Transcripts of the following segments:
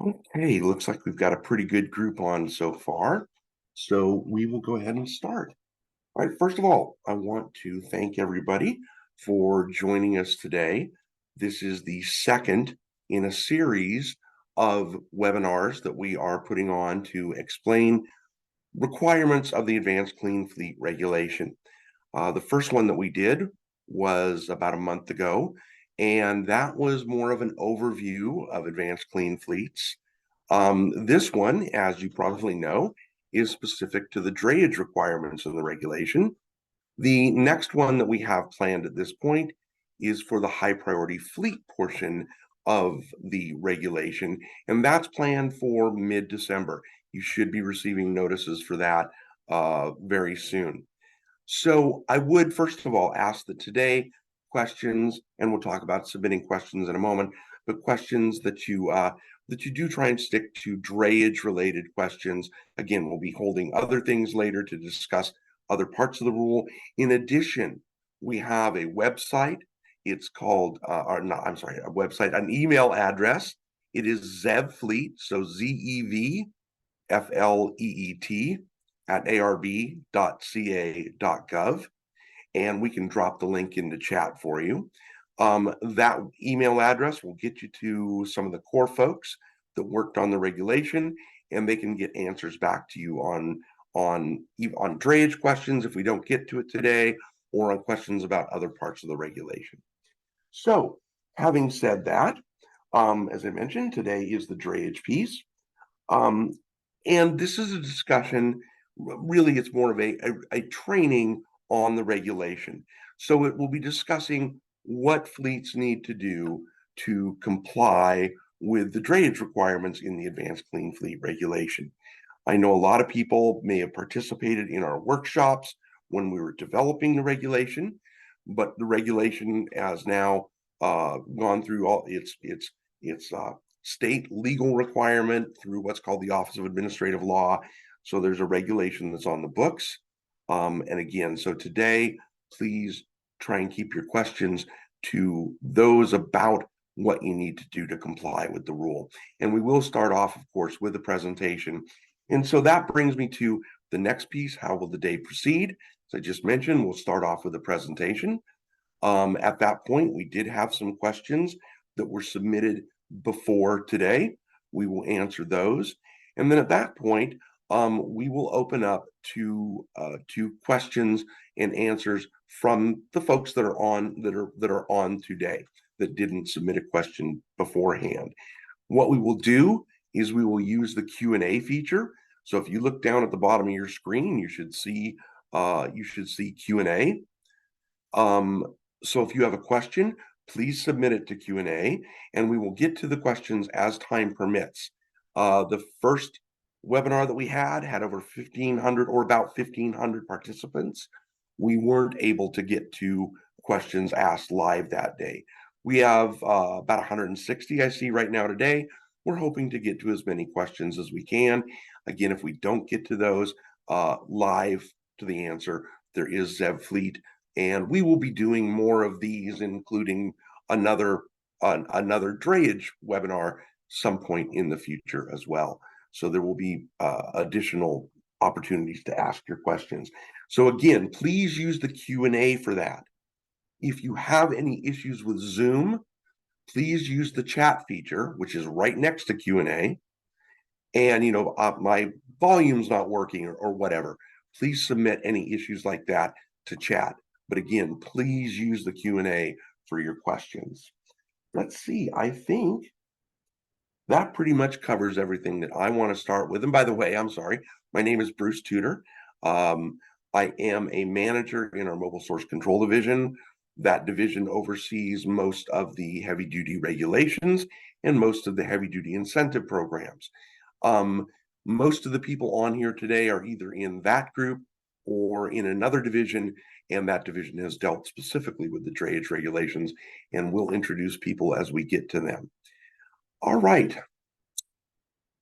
Okay, looks like we've got a pretty good group on so far. So we will go ahead and start. All right, first of all, I want to thank everybody for joining us today. This is the second in a series of webinars that we are putting on to explain requirements of the Advanced Clean Fleet Regulation. The first one that we did was about a month ago, and that was more of an overview of advanced clean fleets. This one, as you probably know, is specific to the drayage requirements in the regulation. The next one that we have planned at this point is for the high priority fleet portion of the regulation, and that's planned for mid-December. You should be receiving notices for that very soon. So I would first of all ask that today questions, and we'll talk about submitting questions in a moment, but questions that you do try and stick to drayage related questions. Again, we'll be holding other things later to discuss other parts of the rule. In addition, we have a website. It's called, or not, I'm sorry, a website, an email address. It is ZevFleet, so ZEVFLEET at arb.ca.gov, and we can drop the link into chat for you. That email address will get you to some of the core folks that worked on the regulation, and they can get answers back to you on drayage questions if we don't get to it today, or on questions about other parts of the regulation. So, having said that, as I mentioned, today is the drayage piece. Um, and this is a discussion, really, it's more of a training on the regulation. So it will be discussing what fleets need to do to comply with the drayage requirements in the Advanced Clean Fleet Regulation. I know a lot of people may have participated in our workshops when we were developing the regulation, but the regulation has now gone through all its state legal requirement through what's called the Office of Administrative Law. So there's a regulation that's on the books. And again, so today, please try and keep your questions to those about what you need to do to comply with the rule. And we will start off, of course, with a presentation. And so that brings me to the next piece. How will the day proceed? As I just mentioned, we'll start off with a presentation. At that point, we did have some questions that were submitted before today. We will answer those. And then at that point, we will open up to questions and answers from the folks that are on today that didn't submit a question beforehand. What we will do is we will use the Q&A feature. So if you look down at the bottom of your screen, you should see Q&A. So if you have a question, please submit it to Q&A, and we will get to the questions as time permits. The first webinar that we had over 1,500 or about 1,500 participants. We weren't able to get to questions asked live that day. We have about 160 I see right now today. We're hoping to get to as many questions as we can. Again, if we don't get to those live to the answer, there is ZevFleet, and we will be doing more of these, including another drayage webinar some point in the future as well. So there will be additional opportunities to ask your questions. So again, please use the Q&A for that. If you have any issues with Zoom, please use the chat feature, which is right next to Q&A. And my volume's not working or whatever. Please submit any issues like that to chat. But again, please use the Q&A for your questions. Let's see, I think that pretty much covers everything that I want to start with. And by the way, I'm sorry, my name is Bruce Tudor. I am a manager in our Mobile Source Control Division. That division oversees most of the heavy duty regulations and most of the heavy duty incentive programs. Most of the people on here today are either in that group or in another division, and that division has dealt specifically with the drayage regulations, and we'll introduce people as we get to them. All right.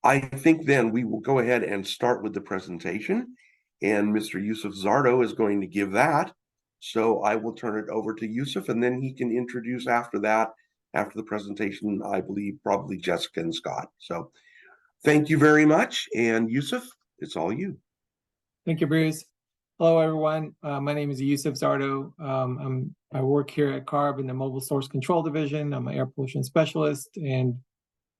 I think then we will go ahead and start with the presentation, and Mr. Yusuf Zardo is going to give that. So I will turn it over to Yusuf, and then he can introduce after that after the presentation, I believe probably Jessica and Scott. So thank you very much. And Yusuf, it's all you. Thank you, Bruce. Hello, everyone. My name is Yusuf Zardo. I work here at CARB in the Mobile Source Control Division. I'm an air pollution specialist, and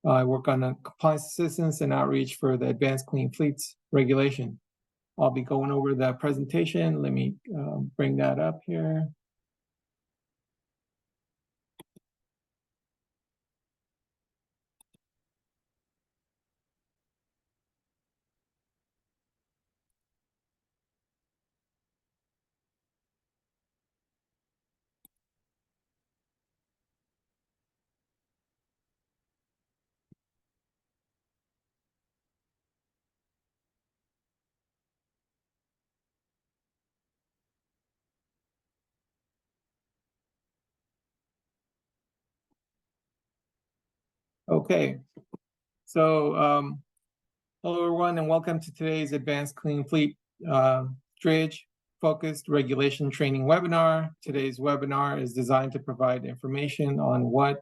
I work on the compliance assistance and outreach for the Advanced Clean Fleets regulation. I'll be going over the presentation. Let me bring that up here. Okay, so hello everyone and welcome to today's Advanced Clean Fleet Drayage focused regulation training webinar. Today's webinar is designed to provide information on what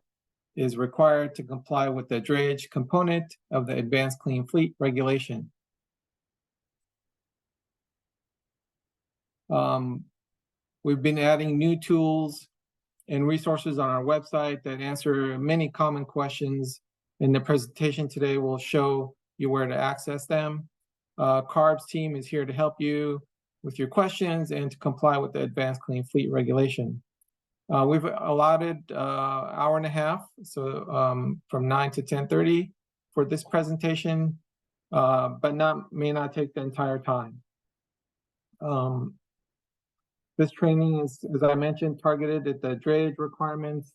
is required to comply with the drayage component of the Advanced Clean Fleet regulation. We've been adding new tools and resources on our website that answer many common questions. In the presentation today, we'll show you where to access them. CARB's team is here to help you with your questions and to comply with the Advanced Clean Fleet regulation. We've allotted an hour and a half, so from 9 to 10:30 for this presentation, but may not take the entire time. This training is, as I mentioned, targeted at the drayage requirements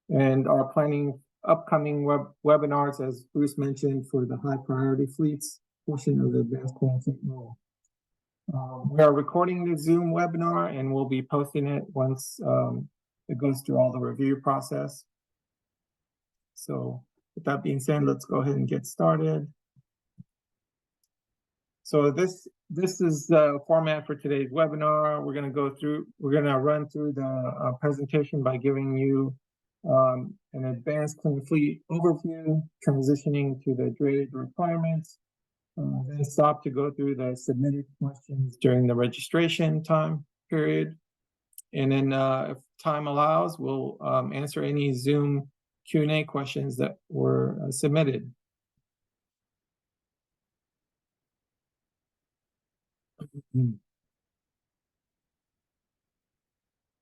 and are planning upcoming webinars, as Bruce mentioned, for the high priority fleets portion of the Advanced Clean Fleet rule. We are recording the Zoom webinar and we'll be posting it once it goes through all the review process. So with that being said, let's go ahead and get started. So this is the format for today's webinar. We're going to run through the presentation by giving you an Advanced Clean Fleet overview, transitioning to the drayage requirements, then stop to go through the submitted questions during the registration time period. And then if time allows, we'll answer any Zoom Q&A questions that were submitted.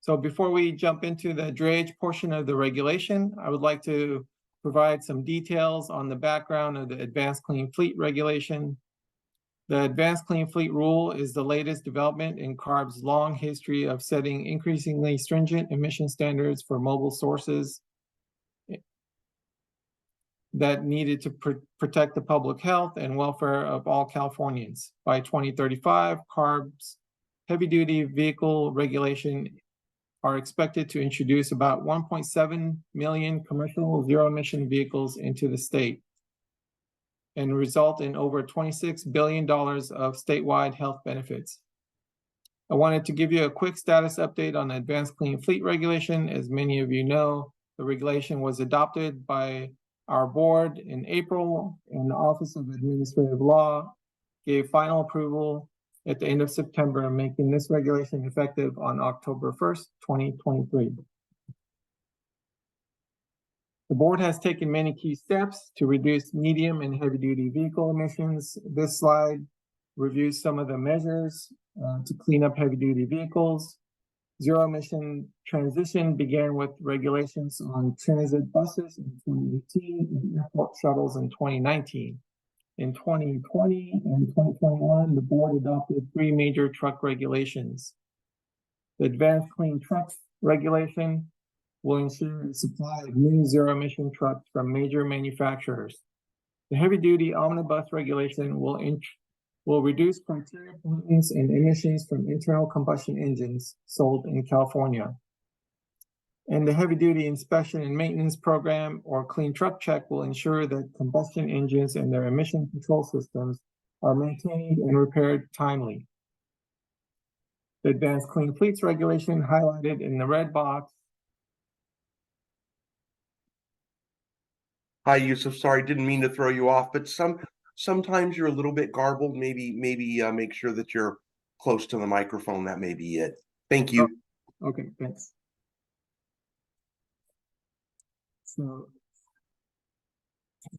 So before we jump into the drayage portion of the regulation, I would like to provide some details on the background of the Advanced Clean Fleet regulation. The Advanced Clean Fleet rule is the latest development in CARB's long history of setting increasingly stringent emission standards for mobile sources that needed to protect the public health and welfare of all Californians. By 2035, CARB's heavy-duty vehicle regulation are expected to introduce about 1.7 million commercial zero-emission vehicles into the state and result in over $26 billion of statewide health benefits. I wanted to give you a quick status update on the Advanced Clean Fleet regulation. As many of you know, the regulation was adopted by our board in April, and the Office of Administrative Law gave final approval at the end of September, making this regulation effective on October 1st, 2023. The board has taken many key steps to reduce medium and heavy-duty vehicle emissions. This slide reviews some of the measures to clean up heavy-duty vehicles. Zero-emission transition began with regulations on transit buses in 2018 and airport shuttles in 2019. In 2020 and 2021, the board adopted 3 major truck regulations. The Advanced Clean Trucks regulation will ensure the supply of new zero-emission trucks from major manufacturers. The heavy-duty omnibus regulation will reduce criteria pollutants and emissions from internal combustion engines sold in California. And the heavy-duty inspection and maintenance program, or Clean Truck Check, will ensure that combustion engines and their emission control systems are maintained and repaired timely. The Advanced Clean Fleets regulation, highlighted in the red box, Hi, Yusuf. Sorry, didn't mean to throw you off, but sometimes you're a little bit garbled. Maybe make sure that you're close to the microphone. That may be it. Thank Oh, you. okay, thanks. So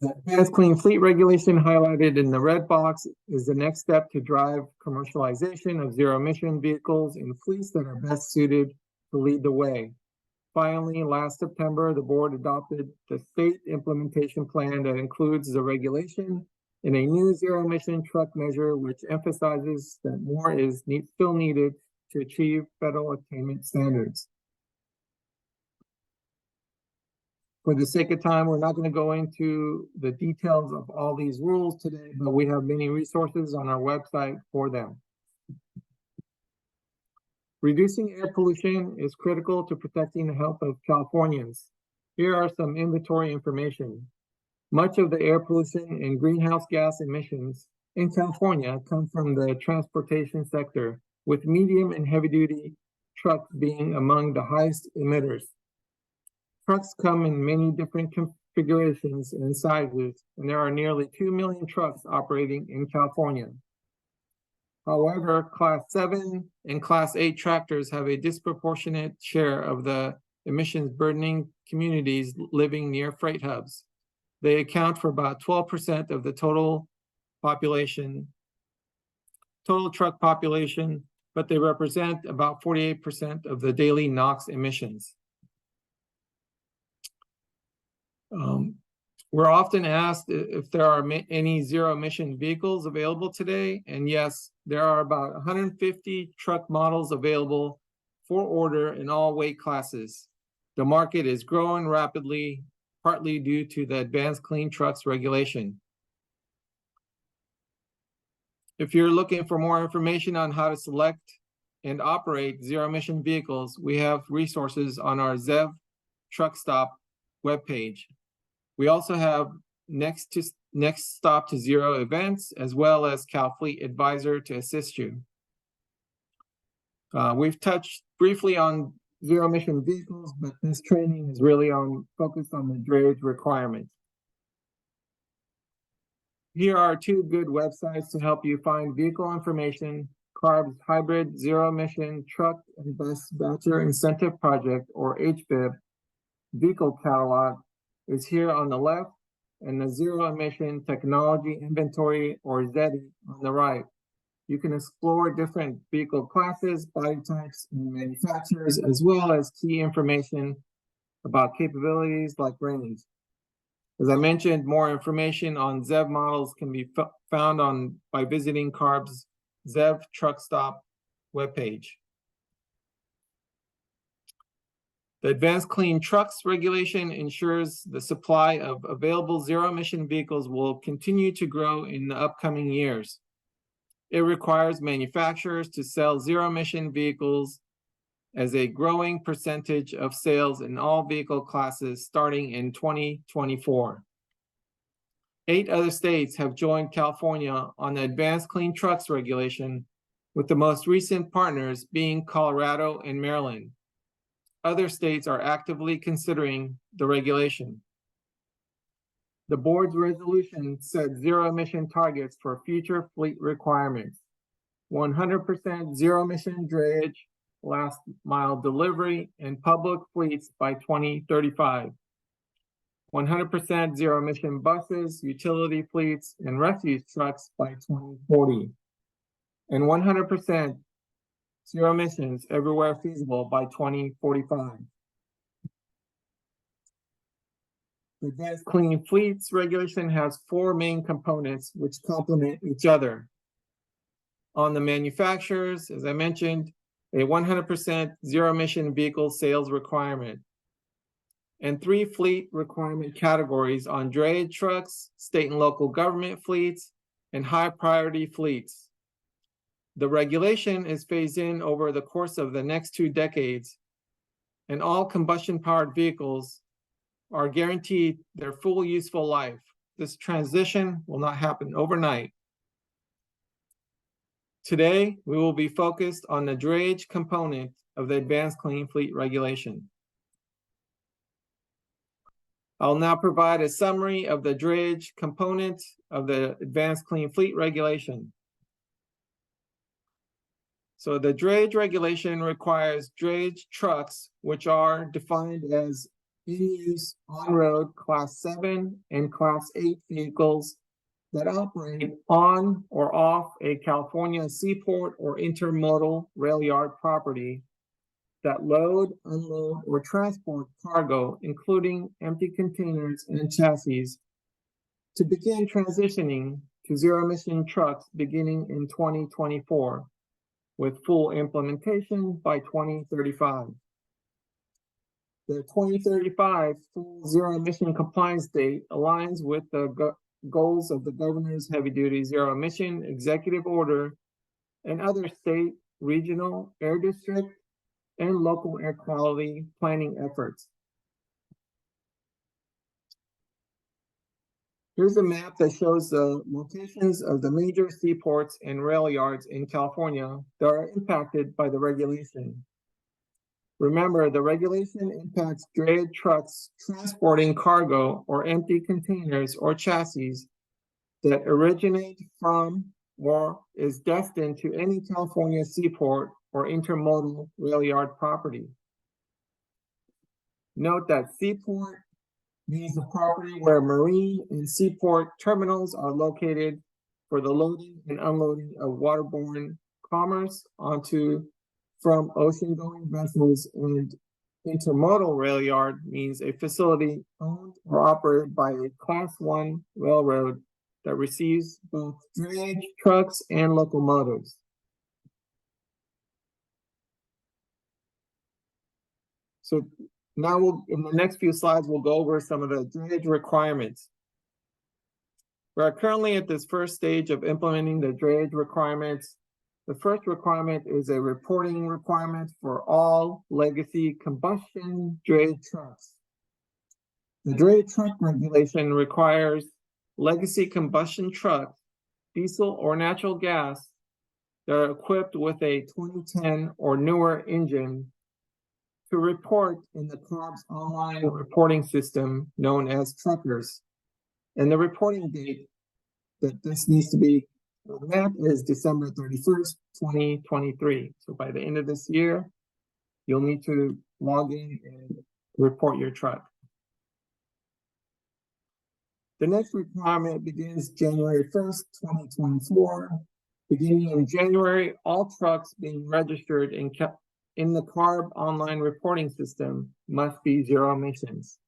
the Advanced Clean Fleet Regulation highlighted in the red box is the next step to drive commercialization of zero-emission vehicles in fleets that are best suited to lead the way. Finally, last September, the board adopted the state implementation plan that includes the regulation in a new zero-emission truck measure, which emphasizes that more is still needed to achieve federal attainment standards. For the sake of time, we're not going to go into the details of all these rules today, but we have many resources on our website for them. Reducing air pollution is critical to protecting the health of Californians. Here are some inventory information. Much of the air pollution and greenhouse gas emissions in California come from the transportation sector, with medium and heavy-duty trucks being among the highest emitters. Trucks come in many different configurations and sizes, and there are nearly 2 million trucks operating in California. However, Class 7 and Class 8 tractors have a disproportionate share of the emissions burdening communities living near freight hubs. They account for about 12% of the total truck population, but they represent about 48% of the daily NOx emissions. We're often asked if there are any zero-emission vehicles available today, and yes, there are about 150 truck models available for order in all weight classes. The market is growing rapidly, partly due to the Advanced Clean Trucks regulation. If you're looking for more information on how to select and operate zero-emission vehicles, we have resources on our ZEV Truck Stop webpage. We also have Next Stop to Zero events, as well as CalFleet Advisor to assist you. We've touched briefly on zero-emission vehicles, but this training is really focused on the drayage requirements. Here are two good websites to help you find vehicle information. CARB's Hybrid Zero-Emission Truck and Bus Voucher Incentive Project, or HVIP, vehicle catalog is here on the left, and the Zero Emission Technology Inventory, or ZETI, on the right. You can explore different vehicle classes, body types, and manufacturers, as well as key information about capabilities like range. As I mentioned, more information on ZEV models can be found by visiting CARB's ZEV Truck Stop webpage. The Advanced Clean Trucks regulation ensures the supply of available zero-emission vehicles will continue to grow in the upcoming years. It requires manufacturers to sell zero-emission vehicles as a growing percentage of sales in all vehicle classes starting in 2024. 8 other states have joined California on the Advanced Clean Trucks regulation, with the most recent partners being Colorado and Maryland. Other states are actively considering the regulation. The board's resolution set zero-emission targets for future fleet requirements: 100% zero-emission drayage, last mile delivery, and public fleets by 2035. 100% zero-emission buses, utility fleets, and refuse trucks by 2040. And 100% zero emissions everywhere feasible by 2045. The Advanced Clean Fleets regulation has 4 main components which complement each other. On the manufacturers, as I mentioned, a 100% zero-emission vehicle sales requirement, and 3 fleet requirement categories on drayage trucks, state and local government fleets, and high-priority fleets. The regulation is phased in over the course of the next 2 decades, and all combustion-powered vehicles are guaranteed their full useful life. This transition will not happen overnight. Today, we will be focused on the drayage component of the Advanced Clean Fleet regulation. I'll now provide a summary of the drayage component of the Advanced Clean Fleet Regulation. So the drayage regulation requires drayage trucks, which are defined as in-use on-road Class 7 and Class 8 vehicles that operate on or off a California seaport or intermodal rail yard property that load, unload, or transport cargo, including empty containers and chassis, to begin transitioning to zero-emission trucks beginning in 2024, with full implementation by 2035. The 2035 full zero-emission compliance date aligns with the goals of the Governor's Heavy-Duty Zero-Emission Executive Order and other state, regional, air district, and local air quality planning efforts. Here's a map that shows the locations of the major seaports and rail yards in California that are impacted by the regulation. Remember, the regulation impacts drayage trucks transporting cargo or empty containers or chassis that originate from or is destined to any California seaport or intermodal rail yard property. Note that seaport means the property where marine and seaport terminals are located for the loading and unloading of waterborne commerce from ocean-going vessels, and intermodal rail yard means a facility owned or operated by a Class 1 railroad that receives both drayage trucks and locomotives. So now in the next few slides, we'll go over some of the drayage requirements. We are currently at this first stage of implementing the drayage requirements. The first requirement is a reporting requirement for all legacy combustion drayage trucks. The drayage truck regulation requires legacy combustion trucks, diesel or natural gas, that are equipped with a 2010 or newer engine to report in the CARB's online reporting system known as Truckers. And the reporting date that this needs to be met is December 31st, 2023. So by the end of this year, you'll need to log in and report your truck. The next requirement begins January 1st, 2024. Beginning in January, all trucks being registered in the CARB online reporting system must be zero emissions.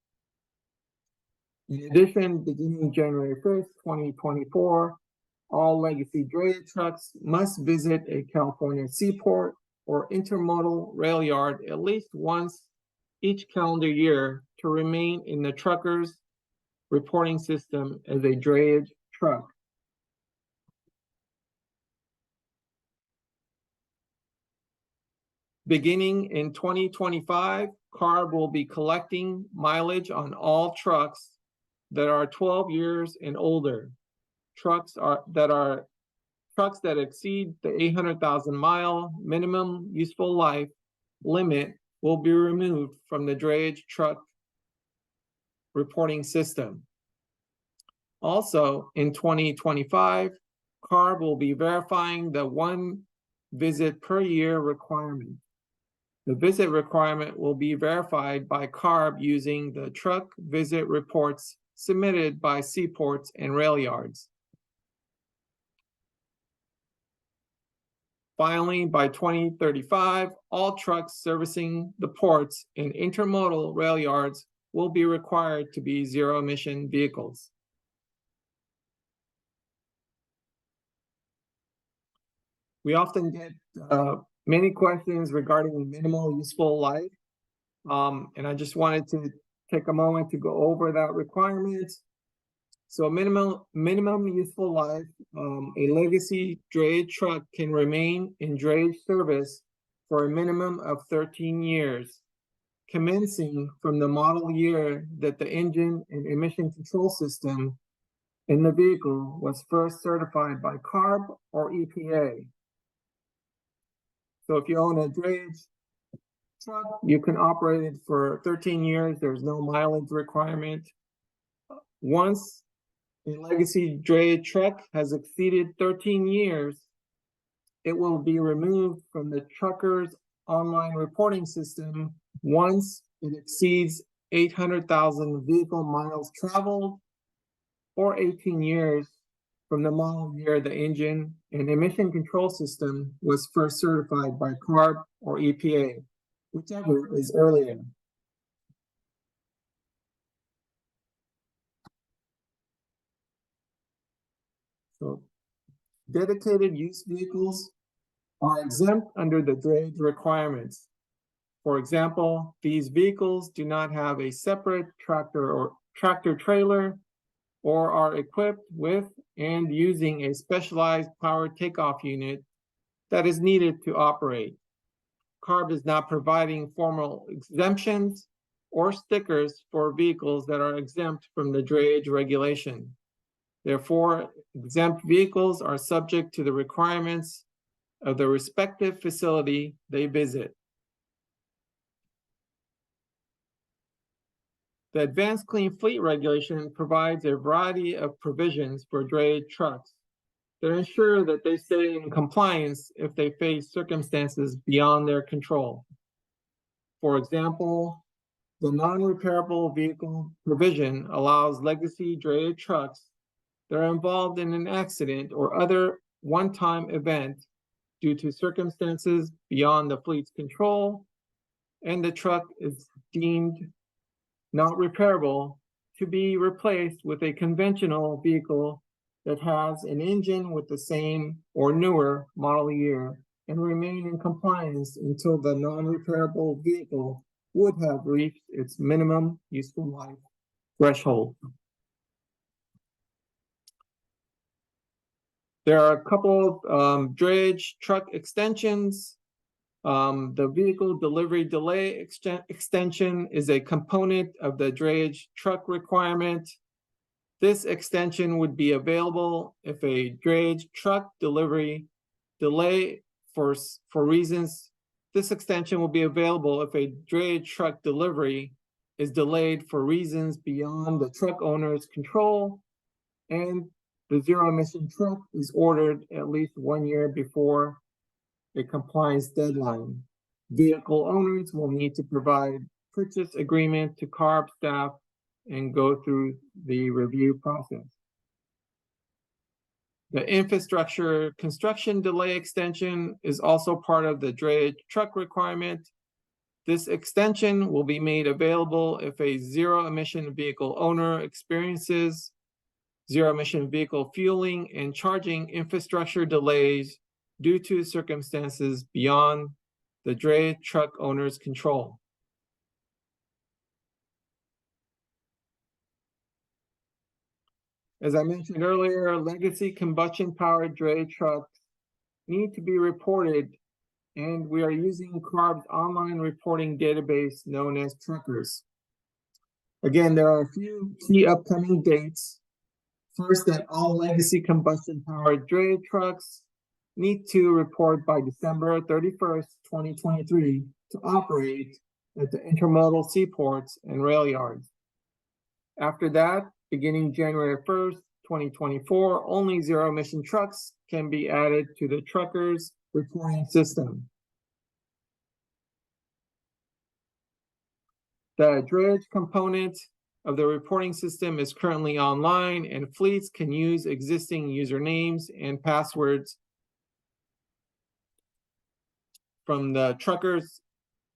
In addition, beginning January 1st, 2024, all legacy drayage trucks must visit a California seaport or intermodal rail yard at least once each calendar year to remain in the trucker's reporting system as a drayage truck. Beginning in 2025, CARB will be collecting mileage on all trucks that are 12 years and older. Trucks that exceed the 800,000 mile minimum useful life limit will be removed from the drayage truck reporting system. Also, in 2025, CARB will be verifying the 1 visit per year requirement. The visit requirement will be verified by CARB using the truck visit reports submitted by seaports and rail yards. Finally, by 2035, all trucks servicing the ports and intermodal rail yards will be required to be zero-emission vehicles. We often get many questions regarding minimal useful life, and I just wanted to take a moment to go over that requirement. So minimum useful life, a legacy drayage truck can remain in drayage service for a minimum of 13 years, commencing from the model year that the engine and emission control system in the vehicle was first certified by CARB or EPA. So if you own a drayage truck, you can operate it for 13 years. There's no mileage requirement. Once a legacy drayage truck has exceeded 13 years, it will be removed from the trucker's online reporting system once it exceeds 800,000 vehicle miles traveled, or 18 years from the model year the engine and emission control system was first certified by CARB or EPA, whichever is earlier. So dedicated use vehicles are exempt under the drayage requirements. For example, these vehicles do not have a separate tractor or tractor trailer or are equipped with and using a specialized power takeoff unit that is needed to operate. CARB is not providing formal exemptions or stickers for vehicles that are exempt from the drayage regulation. Therefore, exempt vehicles are subject to the requirements of the respective facility they visit. The Advanced Clean Fleet Regulation provides a variety of provisions for drayage trucks that ensure that they stay in compliance if they face circumstances beyond their control. For example, the non-repairable vehicle provision allows legacy drayage trucks that are involved in an accident or other one-time event due to circumstances beyond the fleet's control, and the truck is deemed not repairable, to be replaced with a conventional vehicle that has an engine with the same or newer model year and remain in compliance until the non-repairable vehicle would have reached its minimum useful life threshold. There are a couple of drayage truck extensions. The vehicle delivery delay extension is a component of the drayage truck requirement. This extension would be available if a drayage truck delivery delay for reasons. This extension will be available if a drayage truck delivery is delayed for reasons beyond the truck owner's control, and the zero emission truck is ordered at least 1 year before a compliance deadline. Vehicle owners will need to provide purchase agreement to CARB staff and go through the review process. The infrastructure construction delay extension is also part of the drayage truck requirement. This extension will be made available if a zero emission vehicle owner experiences zero emission vehicle fueling and charging infrastructure delays due to circumstances beyond the drayage truck owner's control. As I mentioned earlier, legacy combustion powered drayage trucks need to be reported, and we are using CARB's online reporting database known as Truckers. Again, there are a few key upcoming dates. First, that all legacy combustion powered drayage trucks need to report by December 31st, 2023 to operate at the intermodal seaports and rail yards. After that, beginning January 1st, 2024, only zero emission trucks can be added to the truckers reporting system. The drayage component of the reporting system is currently online, and fleets can use existing usernames and passwords from the truckers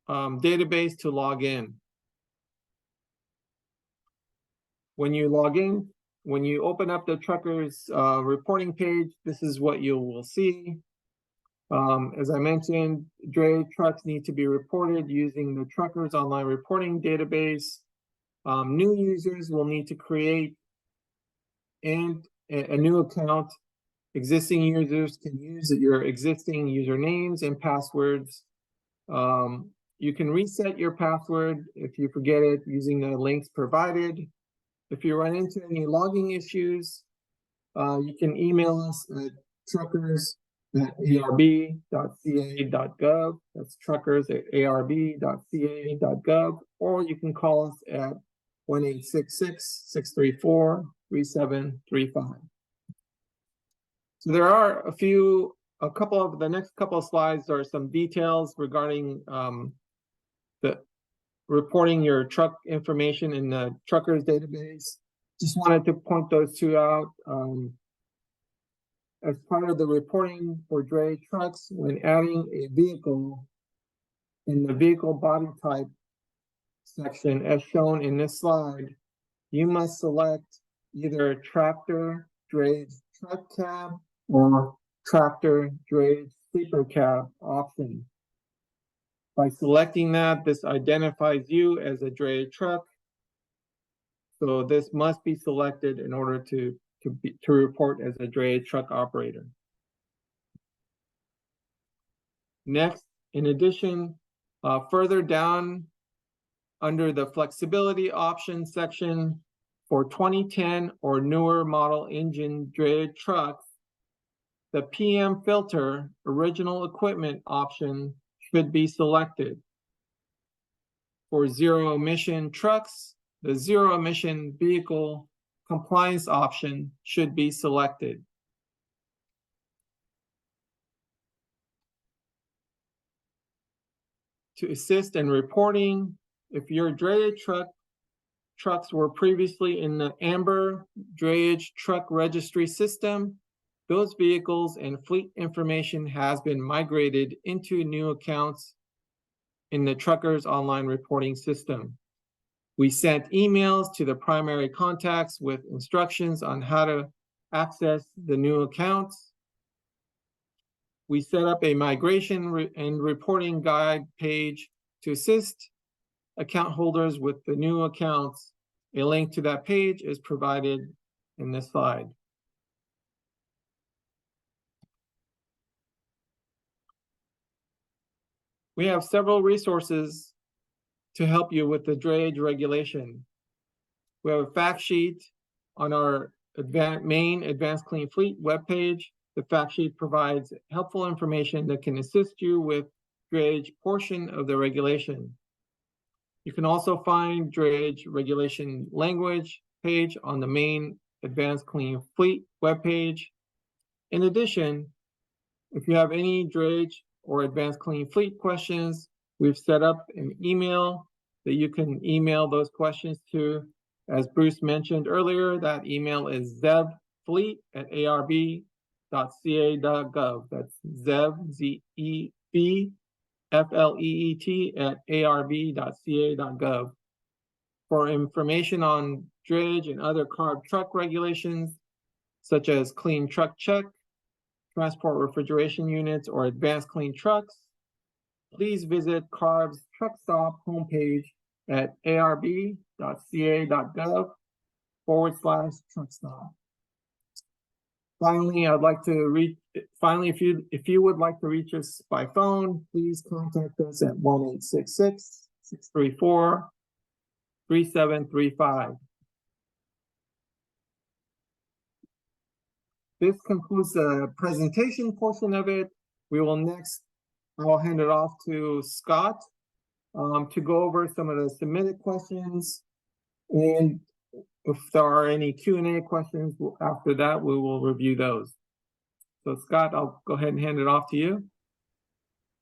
database to log in. When you log in, when you open up the truckers reporting page, this is what you will see. As I mentioned, drayage trucks need to be reported using the truckers online reporting database. New users will need to create a new account. Existing users can use your existing usernames and passwords. You can reset your password if you forget it using the links provided. If you run into any logging issues, you can email us at truckers at arb.ca.gov. That's truckers at arb.ca.gov, or you can call us at 1-866-634-3735. So there are the next couple of slides are some details regarding the reporting your truck information in the truckers database. Just wanted to point those two out. As part of the reporting for Drayage trucks, when adding a vehicle in the vehicle body type section, as shown in this slide, you must select either tractor Drayage truck cab or tractor Drayage sleeper cab option. By selecting that, this identifies you as a Drayage truck. So this must be selected in order to report as a Drayage truck operator. Next, in addition, further down under the flexibility options section for 2010 or newer model engine Drayage trucks, the PM filter original equipment option should be selected. For zero emission trucks, the zero emission vehicle compliance option should be selected. To assist in reporting, if your Drayage trucks were previously in the Amber Drayage truck registry system, those vehicles and fleet information has been migrated into new accounts in the truckers online reporting system. We sent emails to the primary contacts with instructions on how to access the new accounts. We set up a migration and reporting guide page to assist account holders with the new accounts. A link to that page is provided in this slide. We have several resources to help you with the Drayage regulation. We have a fact sheet on our main Advanced Clean Fleet webpage. The fact sheet provides helpful information that can assist you with Drayage portion of the regulation. You can also find Drayage regulation language page on the main Advanced Clean Fleet webpage. In addition, if you have any Drayage or Advanced Clean Fleet questions, we've set up an email that you can email those questions to. As Bruce mentioned earlier, that email is zevfleet@arb.ca.gov. That's Zev, Z-E-B, F-L-E-E-T @arb.ca.gov. For information on Drayage and other CARB truck regulations, such as Clean Truck Check, Transport Refrigeration Units, or Advanced Clean Trucks, please visit CARB's Truck Stop homepage at arb.ca.gov/truckstop. Finally, if you would like to reach us by phone, please contact us at 1-866-634-3735. This concludes the presentation portion of it. I'll hand it off to Scott to go over some of the submitted questions. And if there are any Q&A questions after that, we will review those. So Scott, I'll go ahead and hand it off to you.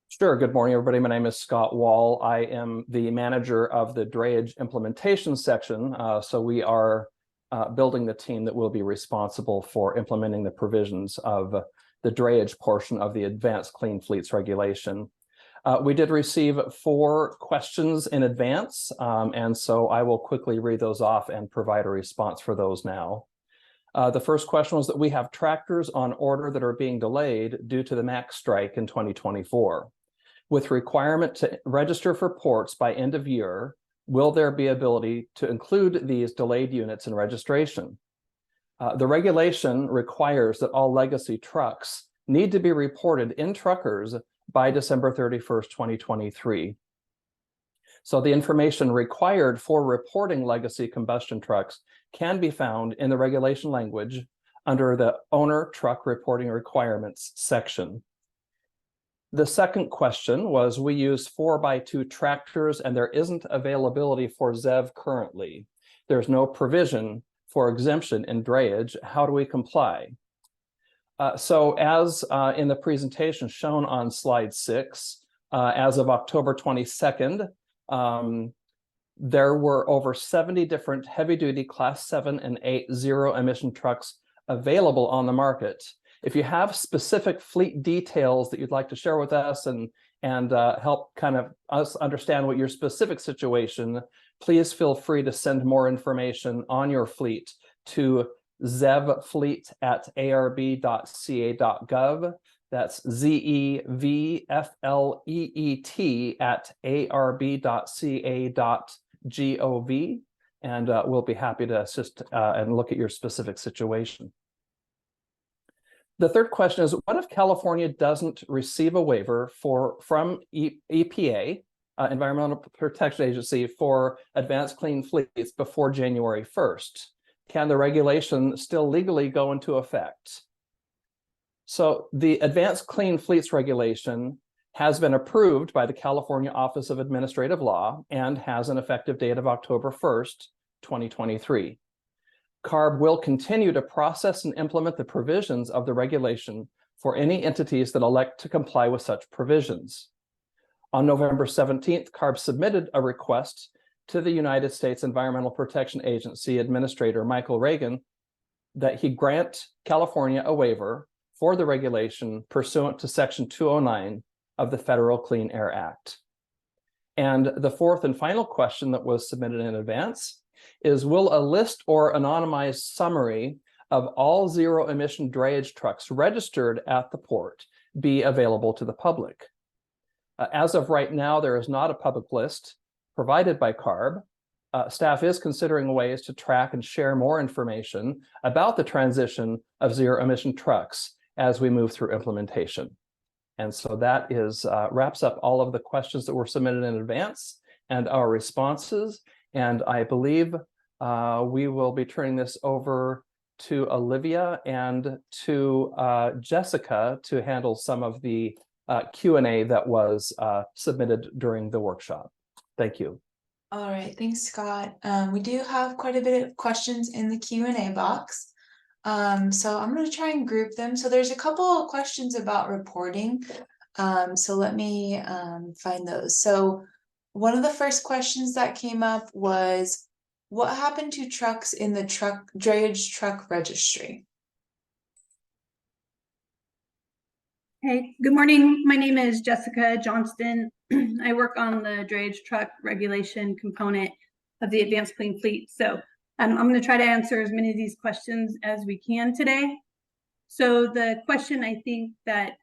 Sure. Good morning, everybody. My name is Scott Wall. I am the manager of the Drayage implementation section. So we are building the team that will be responsible for implementing the provisions of the Drayage portion of the Advanced Clean Fleets regulation. We did receive 4 questions in advance, and so I will quickly read those off and provide a response for those now. The first question was that we have tractors on order that are being delayed due to the MAX strike in 2024. With requirement to register for ports by end of year, will there be ability to include these delayed units in registration? The regulation requires that all legacy trucks need to be reported in truckers by December 31st, 2023. So the information required for reporting legacy combustion trucks can be found in the regulation language under the owner truck reporting requirements section. The second question was, we use 4x2 tractors and there isn't availability for ZEV currently. There's no provision for exemption in drayage. How do we comply? So as in the presentation shown on slide 6, as of October 22nd, there were over 70 different heavy-duty Class 7 and 8 zero-emission trucks available on the market. If you have specific fleet details that you'd like to share with us and help kind of us understand what your specific situation, please feel free to send more information on your fleet to zevfleet@arb.ca.gov. That's zevfleet@arb.ca.gov, and we'll be happy to assist and look at your specific situation. The third question is, what if California doesn't receive a waiver from EPA, Environmental Protection Agency, for advanced clean fleets before January 1st? Can the regulation still legally go into effect? So the Advanced Clean Fleets regulation has been approved by the California Office of Administrative Law and has an effective date of October 1st, 2023. CARB will continue to process and implement the provisions of the regulation for any entities that elect to comply with such provisions. On November 17th, CARB submitted a request to the United States Environmental Protection Agency Administrator Michael Reagan that he grant California a waiver for the regulation pursuant to Section 209 of the Federal Clean Air Act. And the fourth and final question that was submitted in advance is, will a list or anonymized summary of all zero-emission drayage trucks registered at the port be available to the public? As of right now, there is not a public list provided by CARB. Staff is considering ways to track and share more information about the transition of zero-emission trucks as we move through implementation. And so that is wraps up all of the questions that were submitted in advance and our responses. And I believe we will be turning this over to Olivia and to Jessica to handle some of the Q&A that was submitted during the workshop. Thank you. All right, thanks, Scott. We do have quite a bit of questions in the Q&A box. So I'm going to try and group them. So there's a couple of questions about reporting. So let me find those. So one of the first questions that came up was, what happened to trucks in the drayage truck registry? Hey, good morning. My name is Jessica Johnston. I work on the drayage truck regulation component of the Advanced Clean Fleet. So I'm going to try to answer as many of these questions as we can today. So the question I think that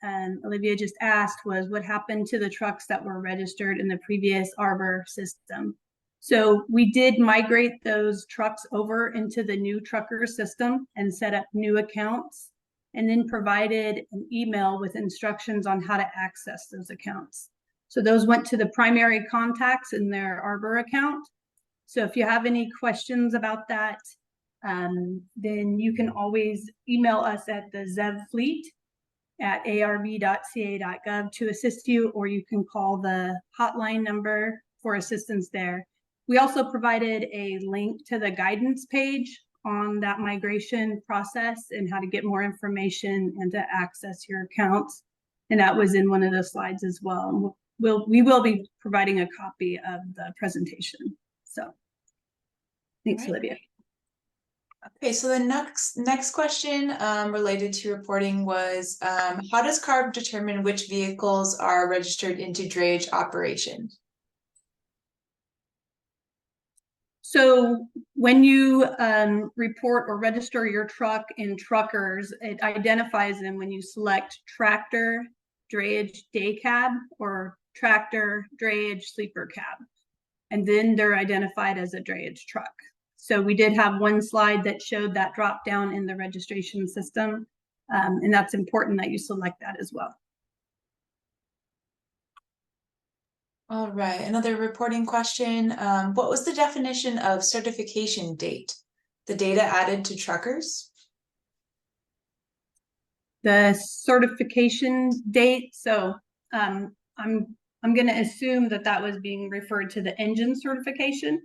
Olivia just asked was, what happened to the trucks that were registered in the previous Arbor system? So we did migrate those trucks over into the new trucker system and set up new accounts, and then provided an email with instructions on how to access those accounts. So those went to the primary contacts in their Arbor account. So if you have any questions about that, then you can always email us at the zevfleet@arb.ca.gov to assist you, or you can call the hotline number for assistance there. We also provided a link to the guidance page on that migration process and how to get more information and to access your accounts. And that was in one of the slides as well. We will be providing a copy of the presentation. So thanks, right, Olivia. Okay, so the next question related to reporting was, how does CARB determine which vehicles are registered into drayage operations? So when you report or register your truck in Truckers, it identifies them when you select tractor, drayage day cab, or tractor, drayage sleeper cab. And then they're identified as a drayage truck. So we did have one slide that showed that drop down in the registration system. And that's important that you select that as well. All right, another reporting question. What was the definition of certification date? The data added to truckers? the certification date. So I'm going to assume that that was being referred to the engine certification.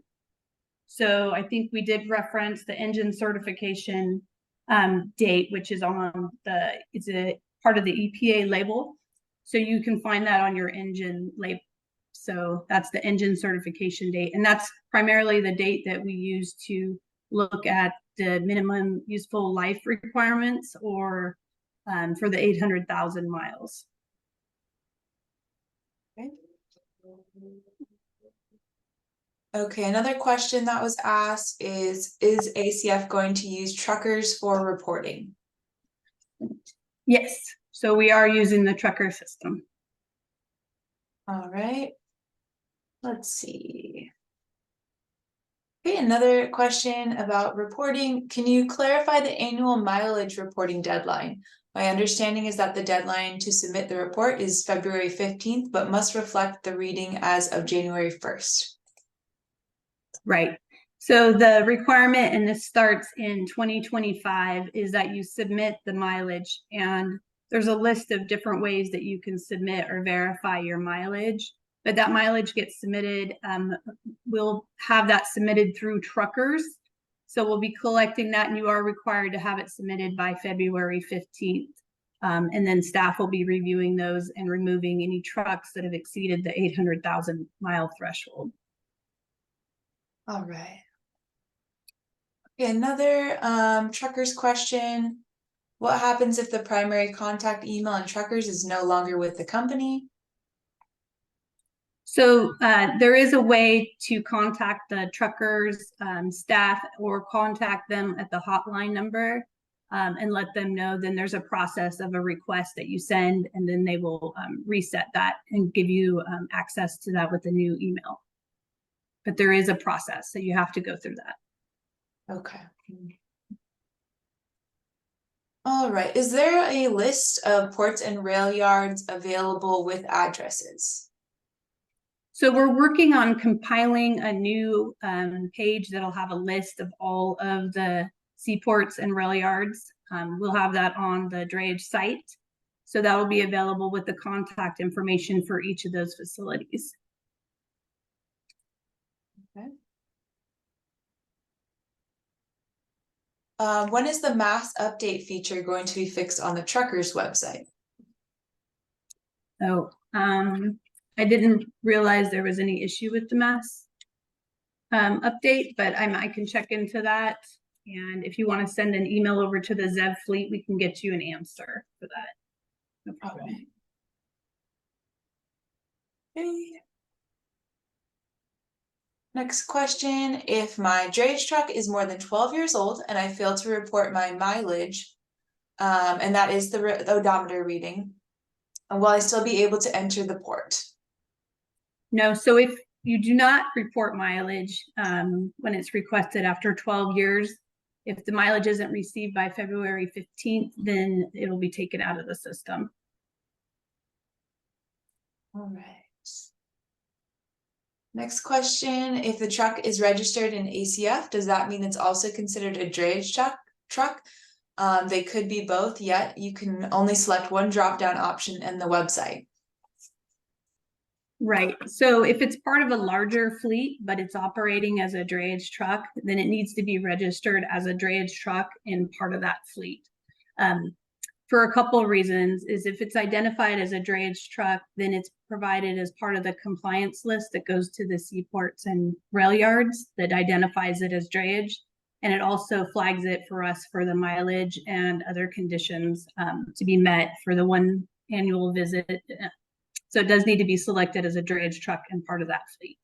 So I think we did reference the engine certification date, which is on it's a part of the EPA label. So you can find that on your engine label. So that's the engine certification date. And that's primarily the date that we use to look at the minimum useful life requirements or for the 800,000 miles. Okay. Okay, another question that was asked is ACF going to use truckers for reporting? Yes, so we are using the trucker system. All right. Let's see. Okay, another question about reporting. Can you clarify the annual mileage reporting deadline? My understanding is that the deadline to submit the report is February 15th, but must reflect the reading as of January 1st. Right. So the requirement, and this starts in 2025, is that you submit the mileage, and there's a list of different ways that you can submit or verify your mileage. But that mileage gets submitted. We'll have that submitted through truckers. So we'll be collecting that, and you are required to have it submitted by February 15th. And then staff will be reviewing those and removing any trucks that have exceeded the 800,000 mile threshold. All right. Okay, another truckers question. What happens if the primary contact email on truckers is no longer with the company? So there is a way to contact the truckers staff or contact them at the hotline number and let them know. Then there's a process of a request that you send, and then they will reset that and give you access to that with a new email. But there is a process, so you have to go through that. Okay. All right. Is there a list of ports and rail yards available with addresses? So we're working on compiling a new page that'll have a list of all of the seaports and rail yards. We'll have that on the Drayage site. So that will be available with the contact information for each of those facilities. Okay. When is the mass update feature going to be fixed on the truckers website? So I didn't realize there was any issue with the mass update, but I can check into that. And if you want to send an email over to the ZEV fleet, we can get you an answer for that. No problem. Okay. Okay. Next question, if my drayage truck is more than 12 years old and I fail to report my mileage, and that is the odometer reading, will I still be able to enter the port? No, so if you do not report mileage when it's requested after 12 years, if the mileage isn't received by February 15th, then it'll be taken out of the system. All right. Next question, if the truck is registered in ACF, does that mean it's also considered a drayage truck? They could be both, yet you can only select one drop-down option in the website. Right, so if it's part of a larger fleet, but it's operating as a drayage truck, then it needs to be registered as a drayage truck and part of that fleet. For a couple of reasons, is if it's identified as a drayage truck, then it's provided as part of the compliance list that goes to the seaports and rail yards that identifies it as drayage. And it also flags it for us for the mileage and other conditions to be met for the one annual visit. So it does need to be selected as a drayage truck and part of that fleet.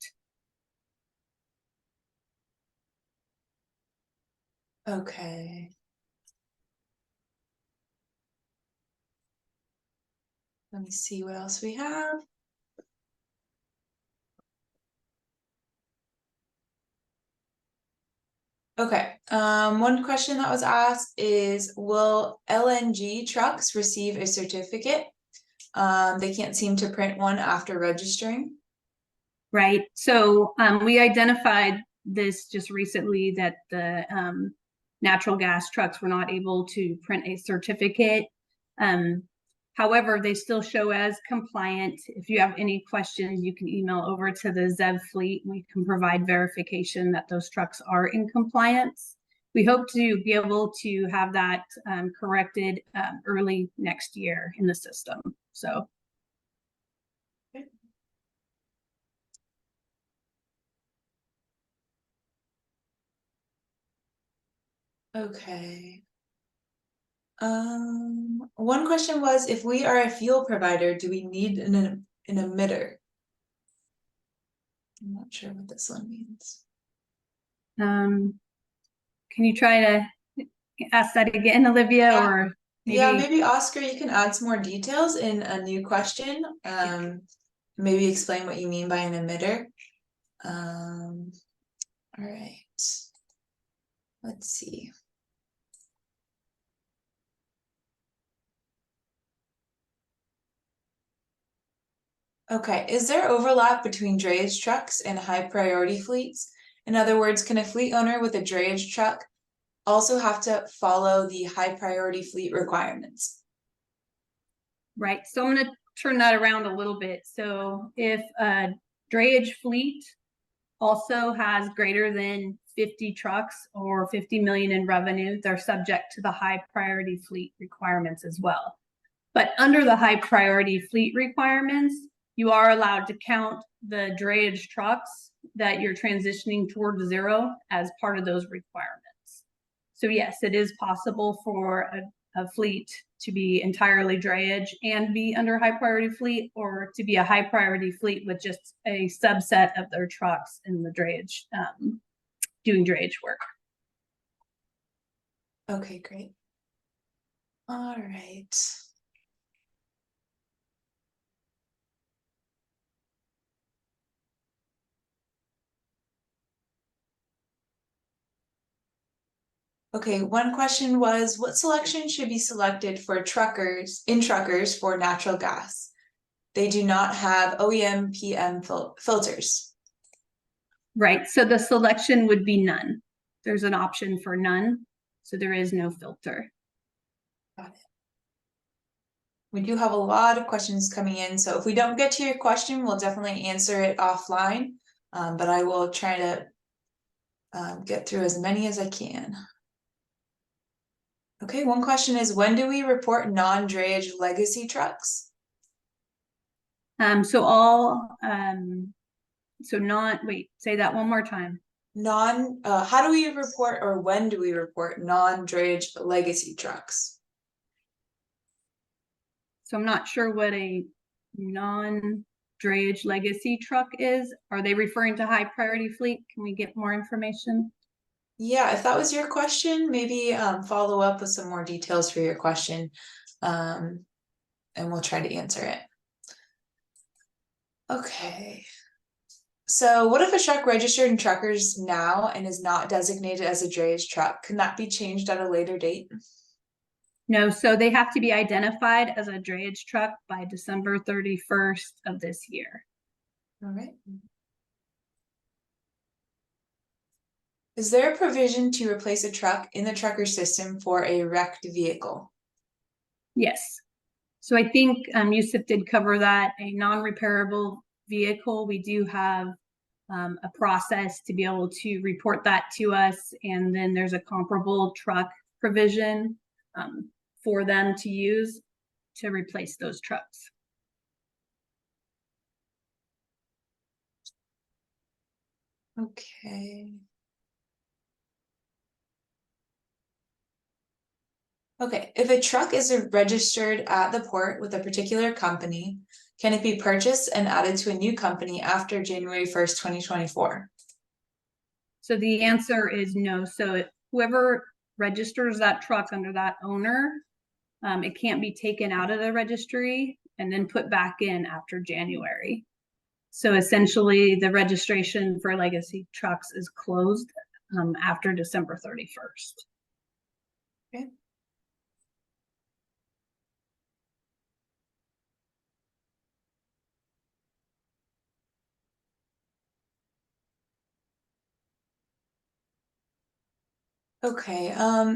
Okay. Let me see what else we have. Okay, one question that was asked is, will LNG trucks receive a certificate? They can't seem to print one after registering. Right, so we identified this just recently that the natural gas trucks were not able to print a certificate. However, they still show as compliant. If you have any questions, you can email over to the ZEV fleet. We can provide verification that those trucks are in compliance. We hope to be able to have that corrected early next year in the system. So. Okay. One question was, if we are a fuel provider, do we need an emitter? I'm not sure what this one means. Can you try to ask that again, Olivia, Yeah. or maybe? Yeah, maybe Oscar, you can add some more details in a new question. Maybe explain what you mean by an emitter. All right. Let's see. Okay, is there overlap between drayage trucks and high priority fleets? In other words, can a fleet owner with a drayage truck also have to follow the high priority fleet requirements? Right, so I'm going to turn that around a little bit. So if a drayage fleet also has greater than 50 trucks or 50 million in revenue, they're subject to the high priority fleet requirements as well. But under the high priority fleet requirements, you are allowed to count the drayage trucks that you're transitioning toward zero as part of those requirements. So yes, it is possible for a fleet to be entirely drayage and be under high priority fleet, or to be a high priority fleet with just a subset of their trucks in the drayage, doing drayage work. Okay, great. All right. Okay, one question was, what selection should be selected for truckers for natural gas? They do not have OEM PM filters. Right, so the selection would be none. There's an option for none, so there is no filter. Got it. We do have a lot of questions coming in, so if we don't get to your question, we'll definitely answer it offline, but I will try to get through as many as I can. Okay, one question is, when do we report non-drayage legacy trucks? Say that one more time. How do we report, or when do we report non-drayage legacy trucks? So I'm not sure what a non-drayage legacy truck is. Are they referring to high priority fleet? Can we get more information? Yeah, if that was your question, maybe follow up with some more details for your question, and we'll try to answer it. Okay. So what if a truck registered in Truckers now and is not designated as a drayage truck? Can that be changed at a later date? No, so they have to be identified as a drayage truck by December 31st of this year. All right. Is there a provision to replace a truck in the trucker system for a wrecked vehicle? Yes. So I think Yusuf did cover that. A non-repairable vehicle, we do have a process to be able to report that to us, and then there's a comparable truck provision for them to use to replace those trucks. Okay. Okay, if a truck is registered at the port with a particular company, can it be purchased and added to a new company after January 1st, 2024? So the answer is no. So whoever registers that truck under that owner, it can't be taken out of the registry and then put back in after January. So essentially the registration for legacy trucks is closed after December 31st. Okay. Okay,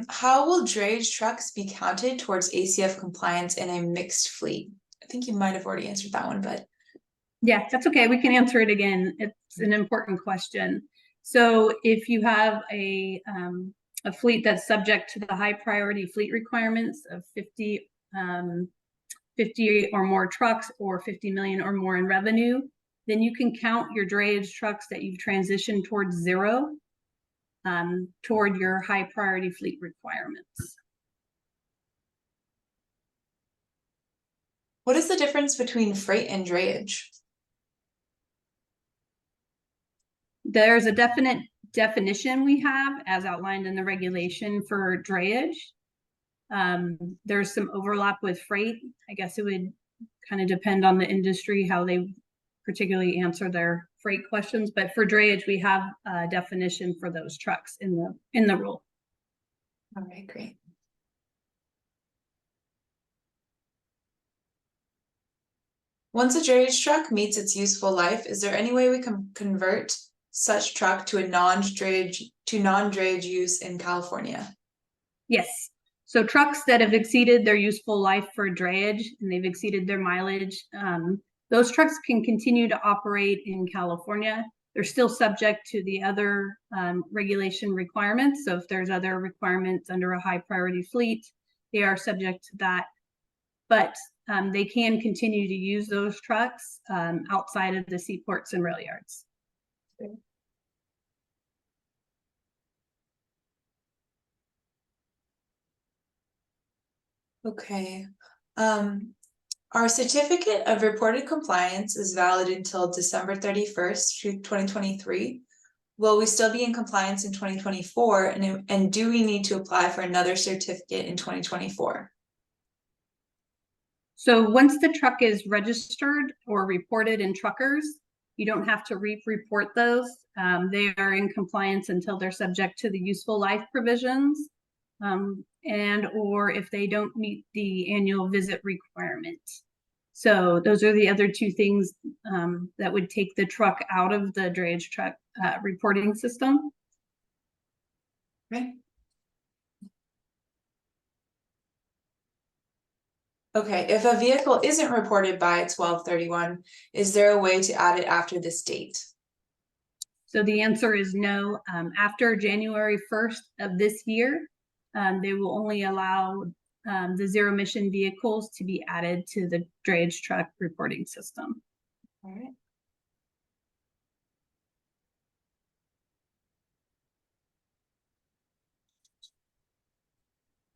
how will drayage trucks be counted towards ACF compliance in a mixed fleet? I think you might have already answered that one, but Yeah, that's okay. We can answer it again. It's an important question. So if you have a fleet that's subject to the high priority fleet requirements of 50 or more trucks or 50 million or more in revenue, then you can count your drayage trucks that you've transitioned towards zero toward your high priority fleet requirements. what is the difference between freight and drayage? There's a definite definition we have as outlined in the regulation for drayage. There's some overlap with freight. I guess it would kind of depend on the industry, how they particularly answer their freight questions. But for drayage, we have a definition for those trucks in the rule. All right, great. Once a drayage truck meets its useful life, is there any way we can convert such truck to a non-drayage use in California? Yes. So trucks that have exceeded their useful life for drayage and they've exceeded their mileage, those trucks can continue to operate in California. They're still subject to the other regulation requirements. So if there's other requirements under a high priority fleet, they are subject to that. But they can continue to use those trucks outside of the seaports and rail yards. Okay. Our certificate of reported compliance is valid until December 31st, 2023. Will we still be in compliance in 2024? And do we need to apply for another certificate in 2024? So once the truck is registered or reported in truckers, you don't have to report those. They are in compliance until they're subject to the useful life provisions. And or if they don't meet the annual visit requirement. So those are the other two things that would take the truck out of the drayage truck reporting system. Right. Okay, if a vehicle isn't reported by 12/31, is there a way to add it after this date? So the answer is no. After January 1st of this year, they will only allow the zero emission vehicles to be added to the drayage truck reporting system. All right.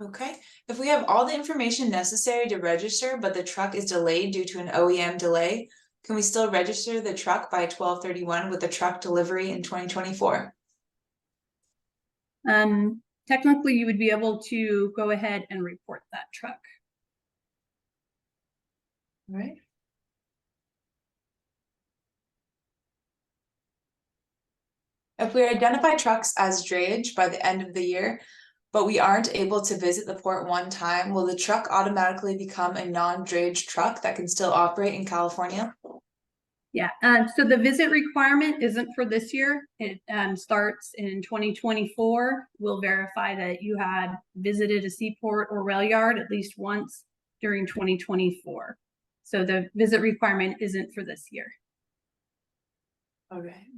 Okay, if we have all the information necessary to register, but the truck is delayed due to an OEM delay, can we still register the truck by 12/31 with the truck delivery in 2024? Technically, you would be able to go ahead and report that truck. All right. If we identify trucks as drayage by the end of the year, but we aren't able to visit the port one time, will the truck automatically become a non-drayage truck that can still operate in California? Yeah, so the visit requirement isn't for this year. It starts in 2024. We'll verify that you had visited a seaport or rail yard at least once during 2024. So the visit requirement isn't for this year. All right.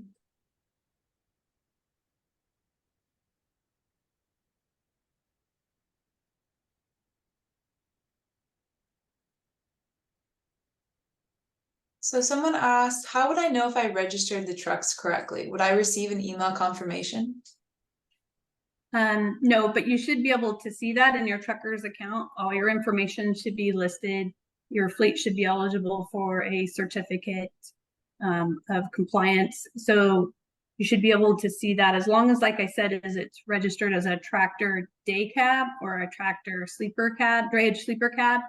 So someone asked, how would I know if I registered the trucks correctly? Would I receive an email confirmation? No, but you should be able to see that in your trucker's account. All your information should be listed. Your fleet should be eligible for a certificate of compliance. So you should be able to see that as long as, like I said, it's registered as a tractor day cab or a tractor sleeper cab, drayage sleeper cab.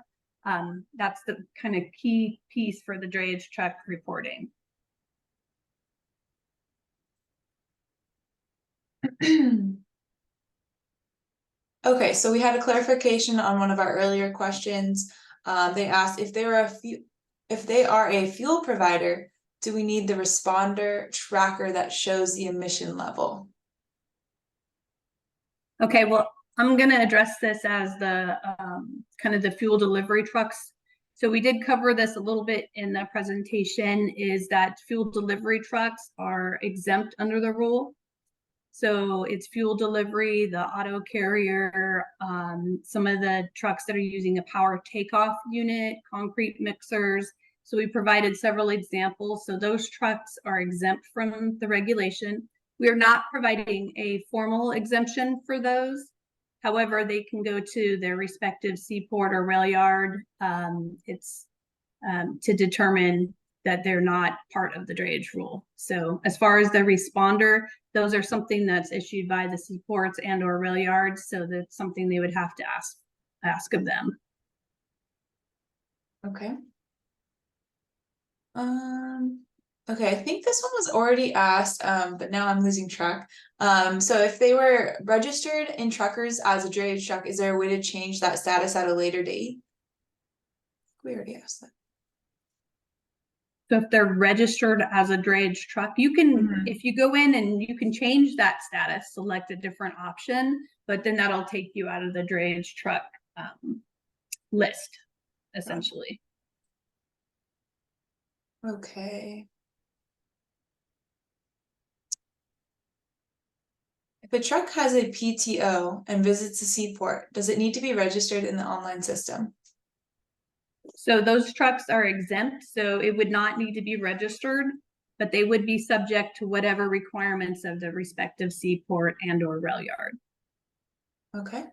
That's the kind of key piece for the drayage truck reporting. Okay, so we had a clarification on one of our earlier questions. They asked if they are a fuel provider, do we need the responder tracker that shows the emission level? Okay, well, I'm going to address this as the kind of the fuel delivery trucks. So we did cover this a little bit in the presentation, is that fuel delivery trucks are exempt under the rule. So it's fuel delivery, the auto carrier, some of the trucks that are using a power takeoff unit, concrete mixers. So we provided several examples. So those trucks are exempt from the regulation. We are not providing a formal exemption for those. However, they can go to their respective seaport or rail yard. It's to determine that they're not part of the drayage rule. So as far as the responder, those are something that's issued by the seaports and or rail yards. So that's something they would have to ask of them. Okay. Okay, I think this one was already asked, but now I'm losing track. So if they were registered in truckers as a drayage truck, is there a way to change that status at a later date? We already asked that. So if they're registered as a drayage truck, you can, if you go in and you can change that status, select a different option, but then that'll take you out of the drayage truck list, essentially. Okay. If a truck has a PTO and visits the seaport, does it need to be registered in the online system? So those trucks are exempt, so it would not need to be registered, but they would be subject to whatever requirements of the respective seaport and or rail yard. Okay.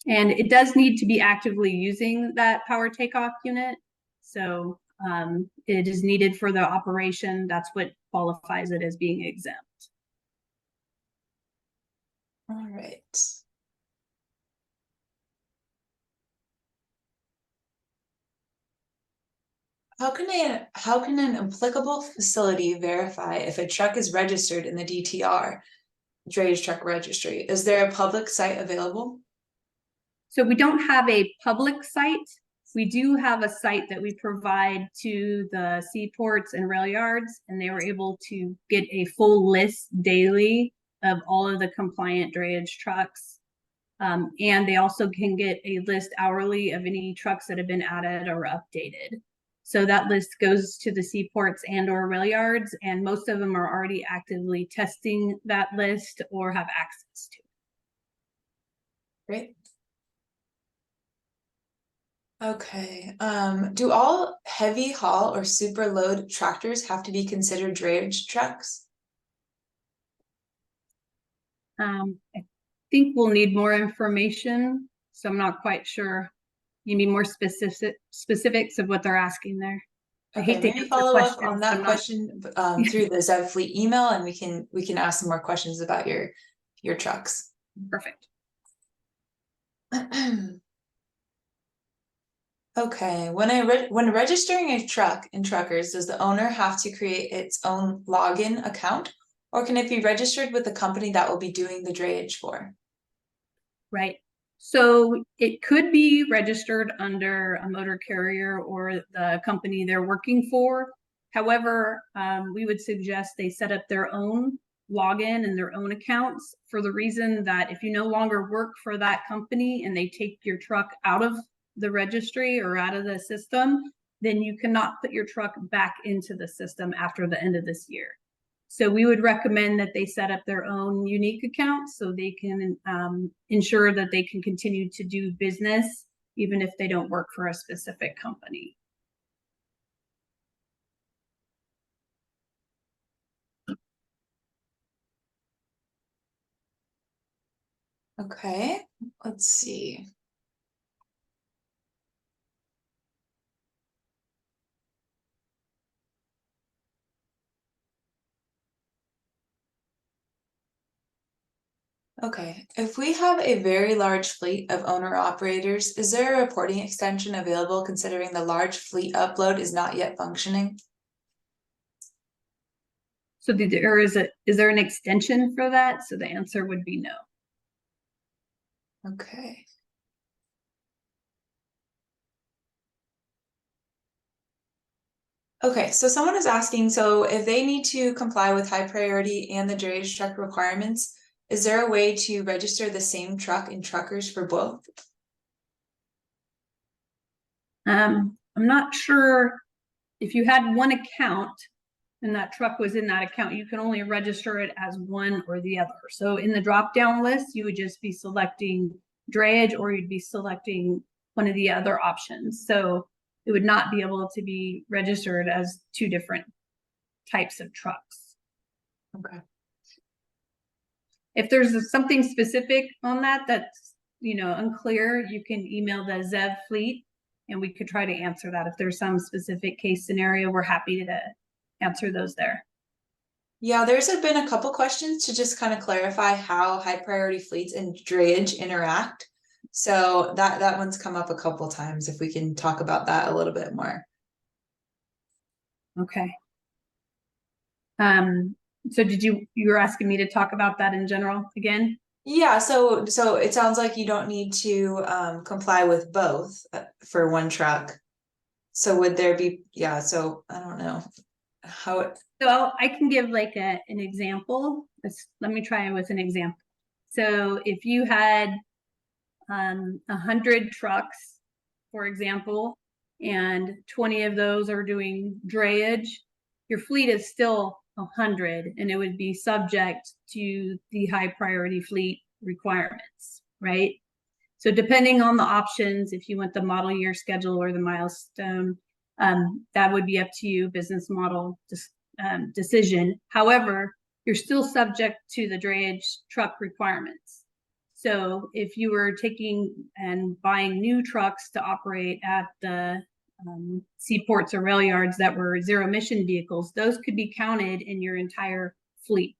And it does need to be actively using that power takeoff unit. So it is needed for the operation. That's what qualifies it as being exempt. All right. How can an applicable facility verify if a truck is registered in the DTR, Drayage Truck Registry? Is there a public site available? So we don't have a public site. We do have a site that we provide to the seaports and rail yards, and they were able to get a full list daily of all of the compliant drayage trucks. And they also can get a list hourly of any trucks that have been added or updated. So that list goes to the seaports and or rail yards, and most of them are already actively testing that list or have access to it. Great. Okay. Do all heavy haul or super load tractors have to be considered drayage trucks? I think we'll need more information, so I'm not quite sure. You need more specifics of what they're asking there. I Okay, hate to maybe follow up on that not... question through the Zev Fleet email, and we can ask some more questions about your trucks. Perfect. Okay, when registering a truck in Truckers, does the owner have to create its own login account, or can it be registered with the company that will be doing the drayage for? Right. So it could be registered under a motor carrier or the company they're working for. However, we would suggest they set up their own login and their own accounts, for the reason that if you no longer work for that company and they take your truck out of the registry or out of the system, then you cannot put your truck back into the system after the end of this year. So we would recommend that they set up their own unique account so they can ensure that they can continue to do business even if they don't work for a specific company. Okay, let's see. Okay, if we have a very large fleet of owner operators, is there a reporting extension available considering the large fleet upload is not yet functioning? So is there an extension for that? So the answer would be no. Okay. Okay, so someone is asking, so if they need to comply with high priority and the drayage truck requirements, is there a way to register the same truck and truckers for both? I'm not sure if you had one account and that truck was in that account, you can only register it as one or the other. So in the drop-down list, you would just be selecting drayage, or you'd be selecting one of the other options. So it would not be able to be registered as two different types of trucks. Okay. If there's something specific on that that's, you know, unclear, you can email the ZEV fleet and we could try to answer that. If there's some specific case scenario, we're happy to answer those there. Yeah, there's been a couple questions to just kind of clarify how high priority fleets and drayage interact. So that one's come up a couple times, if we can talk about that a little bit more. Okay. So you were asking me to talk about that in general again? Yeah, so it sounds like you don't need to comply with both for one truck. So would there be, yeah, so I don't know how it. So I can give like an example. Let me try with an example. So if you had 100 trucks, for example, and 20 of those are doing drayage, your fleet is still 100 and it would be subject to the high priority fleet requirements, right? So depending on the options, if you want the model year schedule or the milestone, that would be up to you, business model decision. However, you're still subject to the drayage truck requirements. So if you were taking and buying new trucks to operate at the seaports or rail yards that were zero emission vehicles, those could be counted in your entire fleet.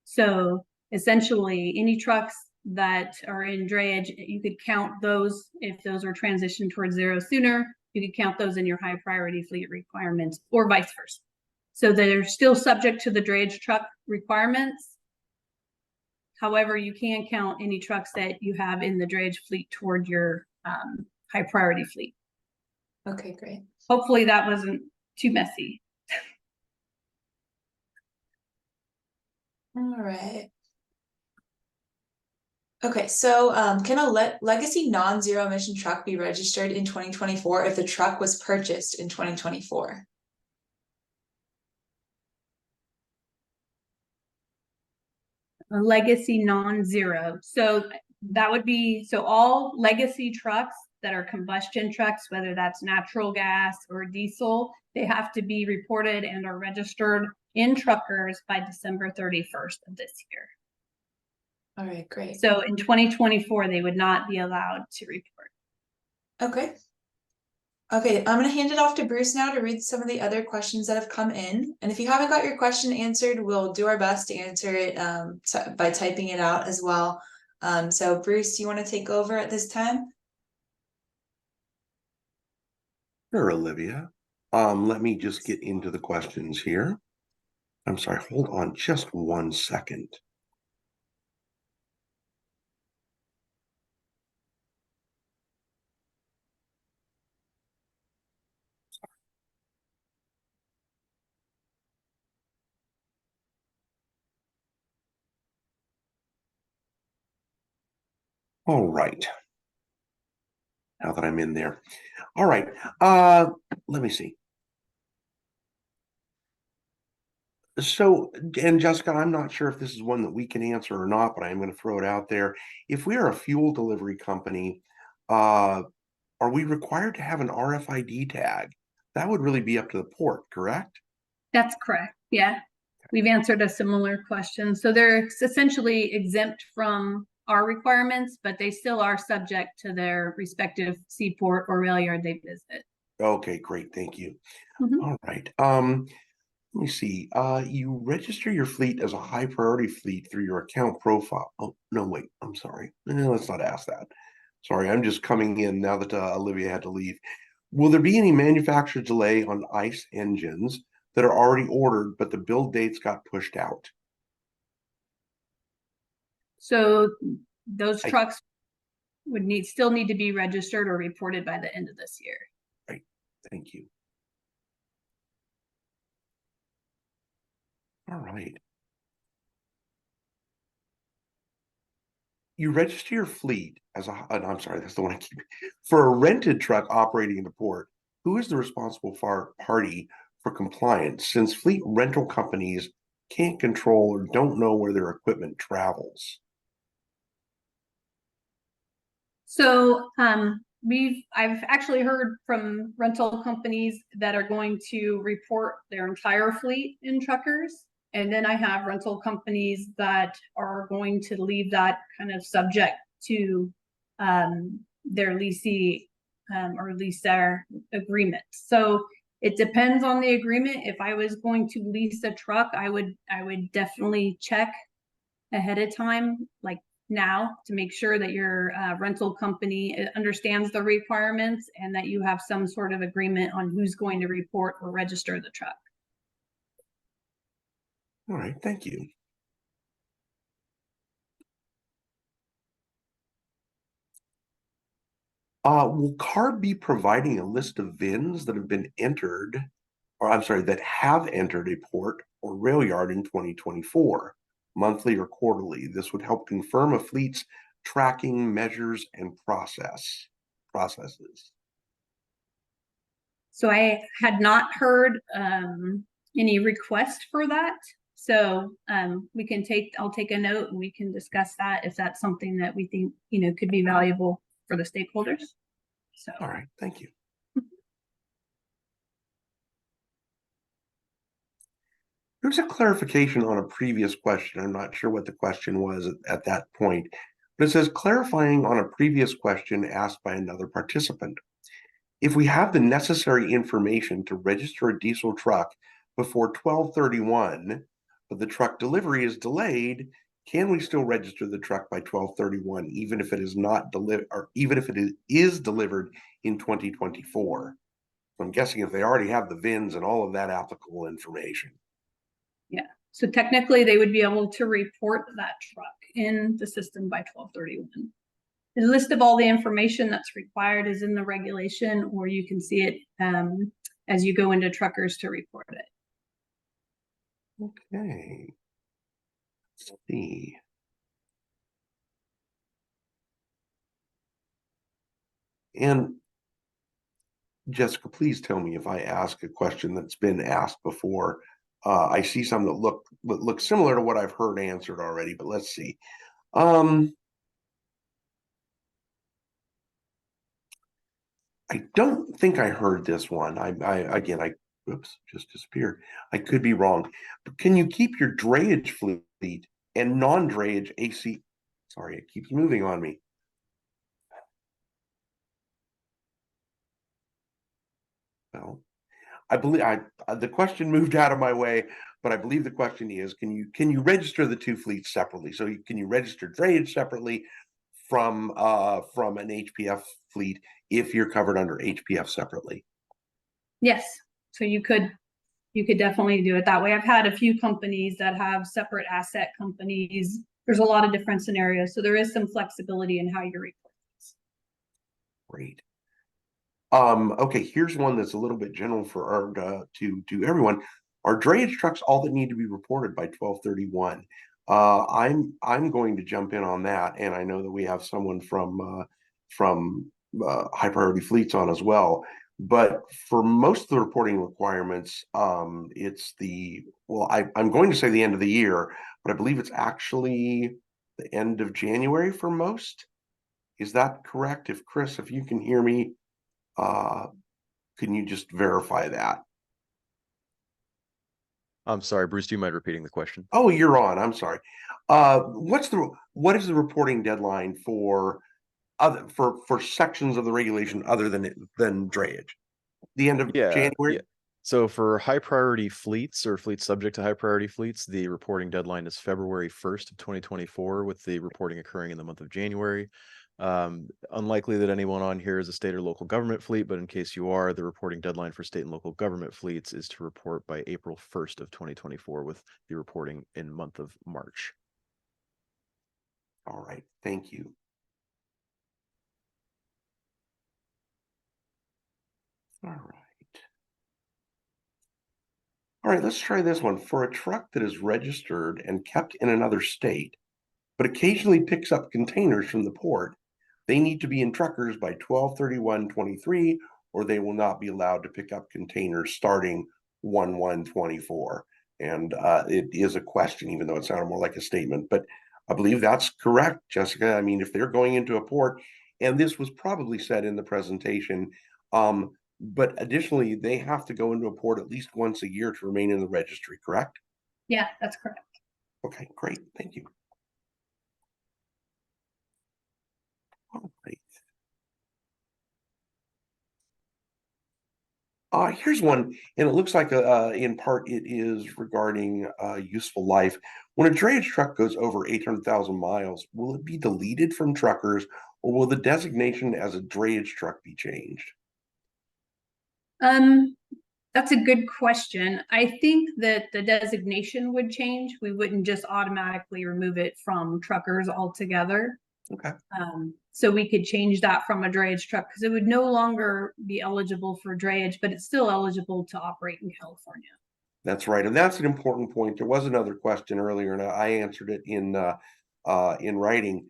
So essentially any trucks that are in drayage, you could count those if those were transitioned towards zero sooner, you could count those in your high priority fleet requirements, or vice versa. So they're still subject to the drayage truck requirements. However, you can count any trucks that you have in the drayage fleet toward your high priority fleet. Okay, great. Hopefully that wasn't too messy. All right. Okay, so can a legacy non-zero emission truck be registered in 2024 if the truck was purchased in 2024? A legacy non-zero. So that would be, so all legacy trucks that are combustion trucks, whether that's natural gas or diesel, they have to be reported and are registered in truckers by December 31st of this year. All right, great. So in 2024, they would not be allowed to report. Okay. Okay, I'm gonna hand it off to Bruce now to read some of the other questions that have come in. And if you haven't got your question answered, we'll do our best to answer it by typing it out as well. So Bruce, do you want to take over at this time? Sure, Olivia. Let me just get into the questions here. I'm sorry, hold on just 1 second. All right. Now that I'm in there. All right. Let me see. So, and Jessica, I'm not sure if this is one that we can answer or not, but I'm going to throw it out there. If we are a fuel delivery company, are we required to have an RFID tag? That would really be up to the port, correct? That's correct. Yeah. We've answered a similar question. So they're essentially exempt from our requirements, but they still are subject to their respective seaport or rail yard they visit. Okay, great. Thank you. All right. Let me see. You register your fleet as a high priority fleet through your account profile. Oh, no, wait. I'm sorry. Let's not ask that. Sorry, I'm just coming in now that Olivia had to leave. Will there be any manufacturer delay on ICE engines that are already ordered, but the build dates got pushed out? So those trucks would still need to be registered or reported by the end of this year. Right. Thank you. All right. you register your fleet as I'm sorry, that's the one I keep. For a rented truck operating in the port, who is the responsible party for compliance, since fleet rental companies can't control or don't know where their equipment travels? So I've actually heard from rental companies that are going to report their entire fleet in truckers. And then I have rental companies that are going to leave that kind of subject to their leasee or leaser agreement. So it depends on the agreement. If I was going to lease a truck, I would definitely check ahead of time, like now, to make sure that your rental company understands the requirements and that you have some sort of agreement on who's going to report or register the truck. All right, thank you. Will CARB be providing a list of VINs that have been entered, or I'm sorry, that have entered a port or rail yard in 2024, monthly or quarterly? This would help confirm a fleet's tracking measures and processes. So I had not heard any request for that. So I'll take a note and we can discuss that if that's something that we think, could be valuable for the stakeholders. So. All right, thank you. There's a clarification on a previous question. I'm not sure what the question was at that point, but it says clarifying on a previous question asked by another participant. If we have the necessary information to register a diesel truck before 12/31, but the truck delivery is delayed, can we still register the truck by 12/31, even if it is not delivered, or even if it is delivered in 2024? So I'm guessing if they already have the VINs and all of that applicable information. Yeah, so technically they would be able to report that truck in the system by 12/31. The list of all the information that's required is in the regulation, or you can see it as you go into truckers to report it. Okay. Let's see. And Jessica, please tell me if I ask a question that's been asked before. I see some that look similar to what I've heard answered already, but let's see. I don't think I heard this one. Oops, just disappeared. I could be wrong. But can you keep your drayage fleet and non-drayage AC? Sorry, it keeps moving on me. Well, I believe the question moved out of my way, but I believe the question is, can you register the two fleets separately? So can you register drayage separately from an HPF fleet if you're covered under HPF separately? Yes, so you could definitely do it that way. I've had a few companies that have separate asset companies. There's a lot of different scenarios, so there is some flexibility in how you report this. Great. Okay, here's one that's a little bit general for our to everyone. Are drayage trucks all that need to be reported by 12/31? I'm going to jump in on that, and I know that we have someone from High Priority Fleets on as well. But for most of the reporting requirements, I'm going to say the end of the year, but I believe it's actually the end of January for most. Is that correct? If you can hear me, can you just verify that? I'm sorry, Bruce, do you mind repeating the question? Oh, you're on. I'm sorry. What is the reporting deadline for sections of the regulation other than drayage? The end of January? Yeah. So for high priority fleets or fleets subject to high priority fleets, the reporting deadline is February 1st of 2024, with the reporting occurring in the month of January. Unlikely that anyone on here is a state or local government fleet, but in case you are, the reporting deadline for state and local government fleets is to report by April 1st of 2024, with the reporting in month of March. All right, thank you. All right. All right, let's try this one. For a truck that is registered and kept in another state, but occasionally picks up containers from the port. They need to be in truckers by 12/31/23, or they will not be allowed to pick up containers starting 1/1/24. And it is a question, even though it sounded more like a statement, but I believe that's correct, Jessica. I mean, if they're going into a port, and this was probably said in the presentation, but additionally, they have to go into a port at least once a year to remain in the registry, correct? Yeah, that's correct. Okay, great. Thank you. All right. Here's one, and it looks like in part it is regarding useful life. When a drayage truck goes over 800,000 miles, will it be deleted from truckers, or will the designation as a drayage truck be changed? That's a good question. I think that the designation would change. We wouldn't just automatically remove it from truckers altogether. Okay. So we could change that from a drayage truck because it would no longer be eligible for drayage, but it's still eligible to operate in California. That's right, and that's an important point. There was another question earlier, and I answered it in writing.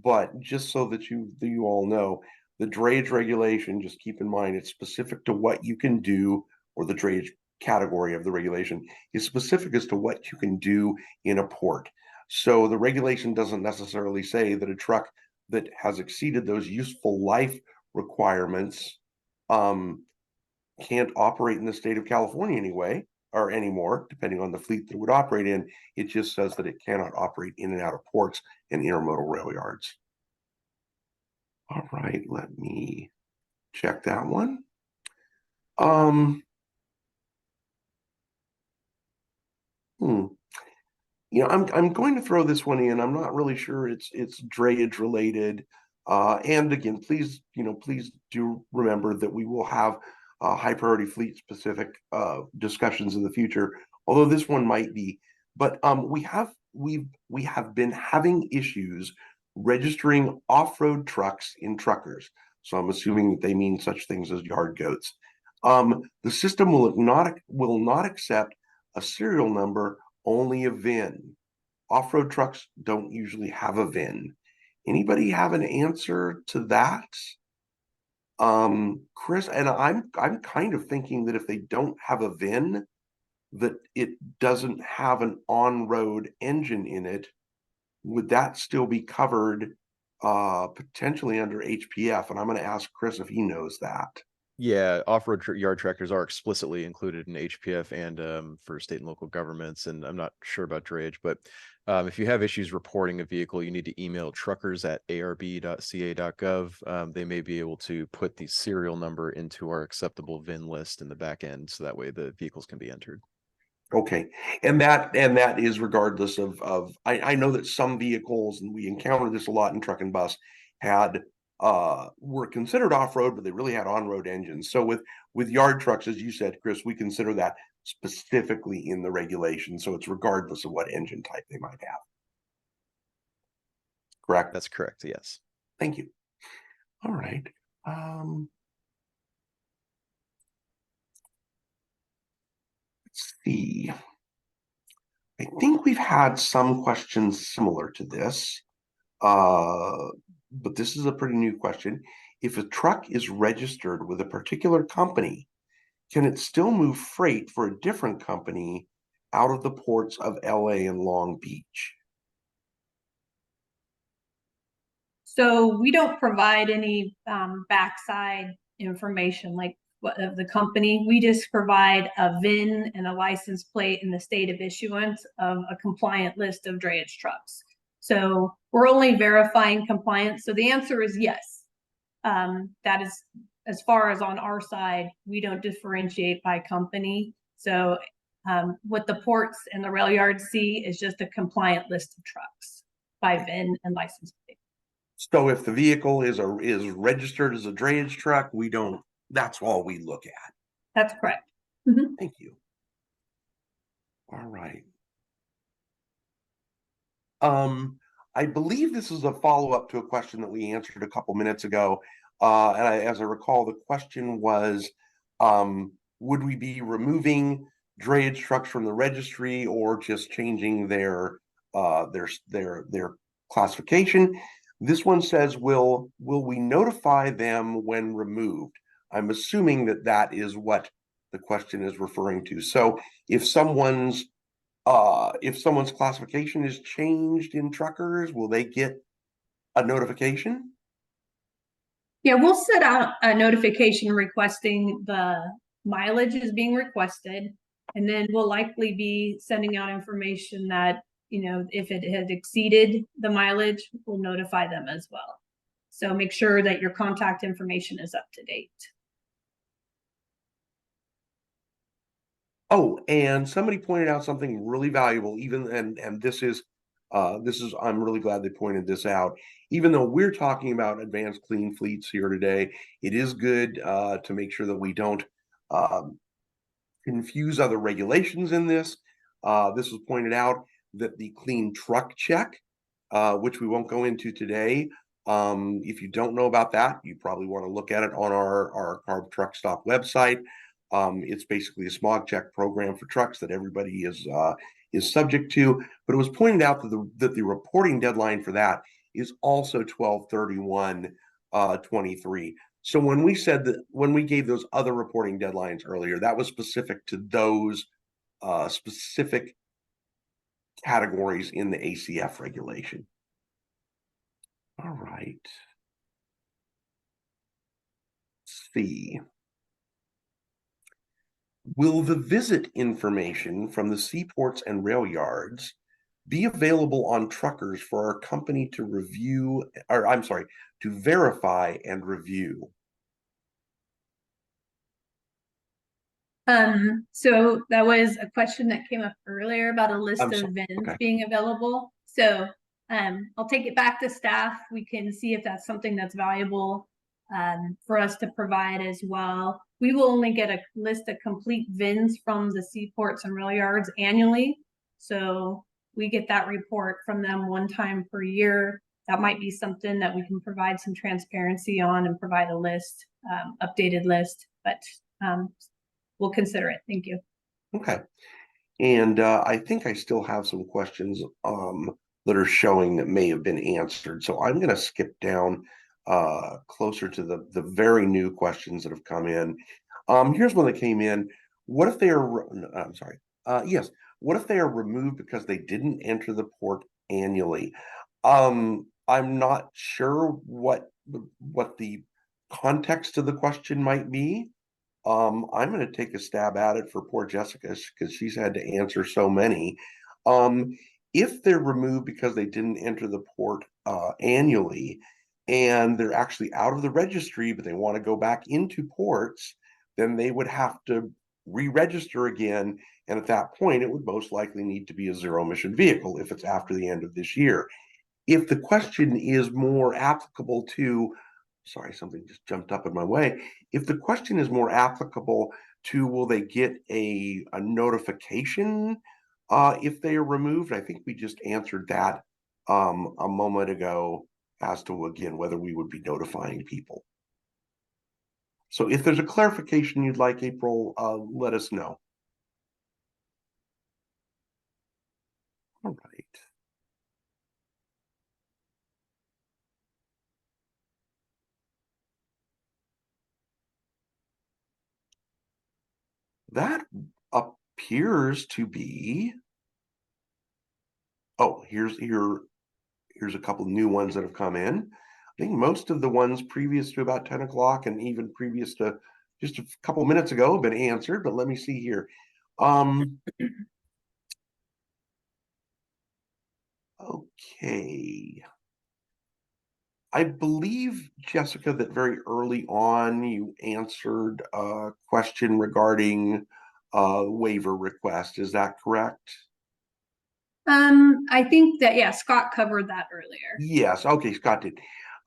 But just so that you all know, the drayage regulation, just keep in mind, it's specific to what you can do, or the drayage category of the regulation is specific as to what you can do in a port. So the regulation doesn't necessarily say that a truck that has exceeded those useful life requirements can't operate in the state of California anyway, or anymore, depending on the fleet that it would operate in. It just says that it cannot operate in and out of ports and intermodal rail yards. All right, let me check that one. You know, I'm going to throw this one in. I'm not really sure it's drayage related. And again, please, please do remember that we will have high priority fleet specific discussions in the future. Although this one might be, but we have been having issues registering off-road trucks in truckers. So I'm assuming that they mean such things as yard goats. The system will not accept a serial number, only a VIN. Off-road trucks don't usually have a VIN. Anybody have an answer to that? Chris, and I'm kind of thinking that if they don't have a VIN, that it doesn't have an on-road engine in it, would that still be covered potentially under HPF? And I'm going to ask Chris if he knows that. Yeah, off-road yard tractors are explicitly included in HPF and for state and local governments. And I'm not sure about drayage, but if you have issues reporting a vehicle, you need to email truckers@arb.ca.gov. They may be able to put the serial number into our acceptable VIN list in the back end, so that way the vehicles can be entered. Okay, and that is regardless of I know that some vehicles, and we encounter this a lot in truck and bus, had were considered off-road, but they really had on-road engines. So with yard trucks, as you said, Chris, we consider that specifically in the regulation. So it's regardless of what engine type they might have. Correct? That's correct, yes. Thank you. All right. Let's see. I think we've had some questions similar to this. But this is a pretty new question. If a truck is registered with a particular company, can it still move freight for a different company out of the ports of LA and Long Beach? So we don't provide any backside information like of the company. We just provide a VIN and a license plate and the state of issuance of a compliant list of drayage trucks. So we're only verifying compliance. So the answer is yes. That is, as far as on our side, we don't differentiate by company. So what the ports and the rail yards see is just a compliant list of trucks by VIN and license plate. So if the vehicle is registered as a drayage truck, that's all we look at. That's correct. Thank you. All right. I believe this is a follow-up to a question that we answered a couple minutes ago. As I recall, the question was, would we be removing drayage trucks from the registry or just changing their classification. This one says, will we notify them when removed? I'm assuming that that is what the question is referring to. So if someone's classification is changed in truckers, will they get a notification? Yeah, we'll set out a notification requesting the mileage is being requested. And then we'll likely be sending out information that, you know, if it has exceeded the mileage, we'll notify them as well. So make sure that your contact information is up to date. Oh, and somebody pointed out something really valuable, and this is I'm really glad they pointed this out. Even though we're talking about advanced clean fleets here today, it is good to make sure that we don't confuse other regulations in this. This was pointed out that the clean truck check, which we won't go into today. If you don't know about that, you probably want to look at it on our Carb Truck Stop website. It's basically a smog check program for trucks that everybody is subject to. But it was pointed out that the reporting deadline for that is also 12/31/23. So when we gave those other reporting deadlines earlier, that was specific to those specific categories in the ACF regulation. All right. Let's see. Will the visit information from the seaports and rail yards be available on truckers for our company to review, or I'm sorry, to verify and review? So that was a question that came up earlier about a list of VINs Okay. being available. So I'll take it back to staff. We can see if that's something that's valuable for us to provide as well. We will only get a list of complete VINs from the seaports and rail yards annually. So we get that report from them one time per year. That might be something that we can provide some transparency on and provide a list, updated list, but we'll consider it. Thank you. Okay. And I think I still have some questions that are showing that may have been answered. So I'm going to skip down closer to the very new questions that have come in. Here's one that came in. What if they are, I'm sorry. Yes. What if they are removed because they didn't enter the port annually? I'm not sure what the context of the question might be. I'm going to take a stab at it for poor Jessica because she's had to answer so many. If they're removed because they didn't enter the port annually and they're actually out of the registry, but they want to go back into ports, then they would have to re-register again. And at that point, it would most likely need to be a zero emission vehicle if it's after the end of this year. If the question is more applicable to, sorry, something just jumped up in my way. If the question is more applicable to, will they get a notification if they are removed? I think we just answered that a moment ago as to, again, whether we would be notifying people. So if there's a clarification you'd like, April, let us know. All right. That appears to be, oh, here's a couple of new ones that have come in. I think most of the ones previous to about 10 o'clock and even previous to just a couple minutes ago have been answered, but let me see here. Okay. I believe, Jessica, that very early on you answered a question regarding waiver request. Is that correct? I think that, yeah, Scott covered that earlier. Yes. Okay, Scott did.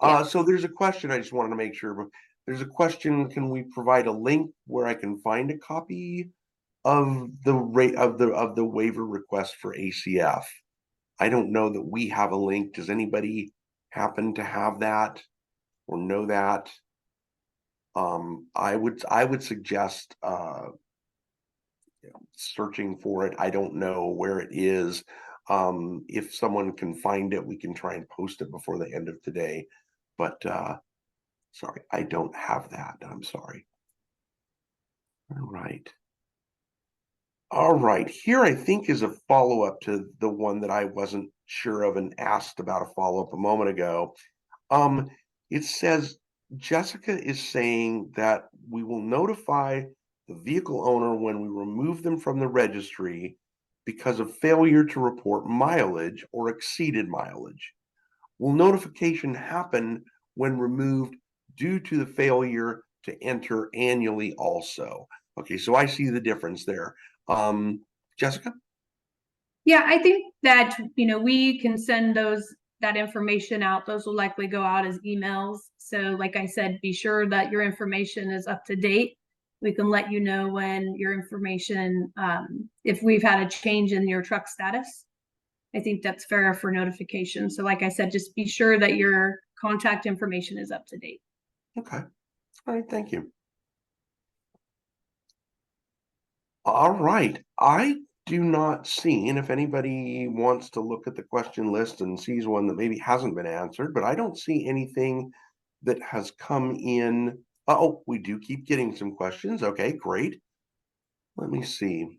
Yeah. So there's a question I just wanted to make sure. There's a question, can we provide a link where I can find a copy of the rate of the waiver request for ACF? I don't know that we have a link. Does anybody happen to have that or know that? I would suggest searching for it. I don't know where it is. If someone can find it, we can try and post it before the end of today. But sorry, I don't have that. I'm sorry. All right. All right. Here, I think, is a follow-up to the one that I wasn't sure of and asked about a follow-up a moment ago. It says Jessica is saying that we will notify the vehicle owner when we remove them from the registry because of failure to report mileage or exceeded mileage. Will notification happen when removed due to the failure to enter annually also? Okay, so I see the difference there. Jessica? Yeah, I think that, we can send that information out. Those will likely go out as emails. So like I said, be sure that your information is up to date. We can let you know when your information, if we've had a change in your truck status. I think that's fair for notification. So like I said, just be sure that your contact information is up to date. Okay. All right, thank you. All right. I do not see, and if anybody wants to look at the question list and sees one that maybe hasn't been answered, but I don't see anything that has come in. Oh, we do keep getting some questions. Okay, great. Let me see.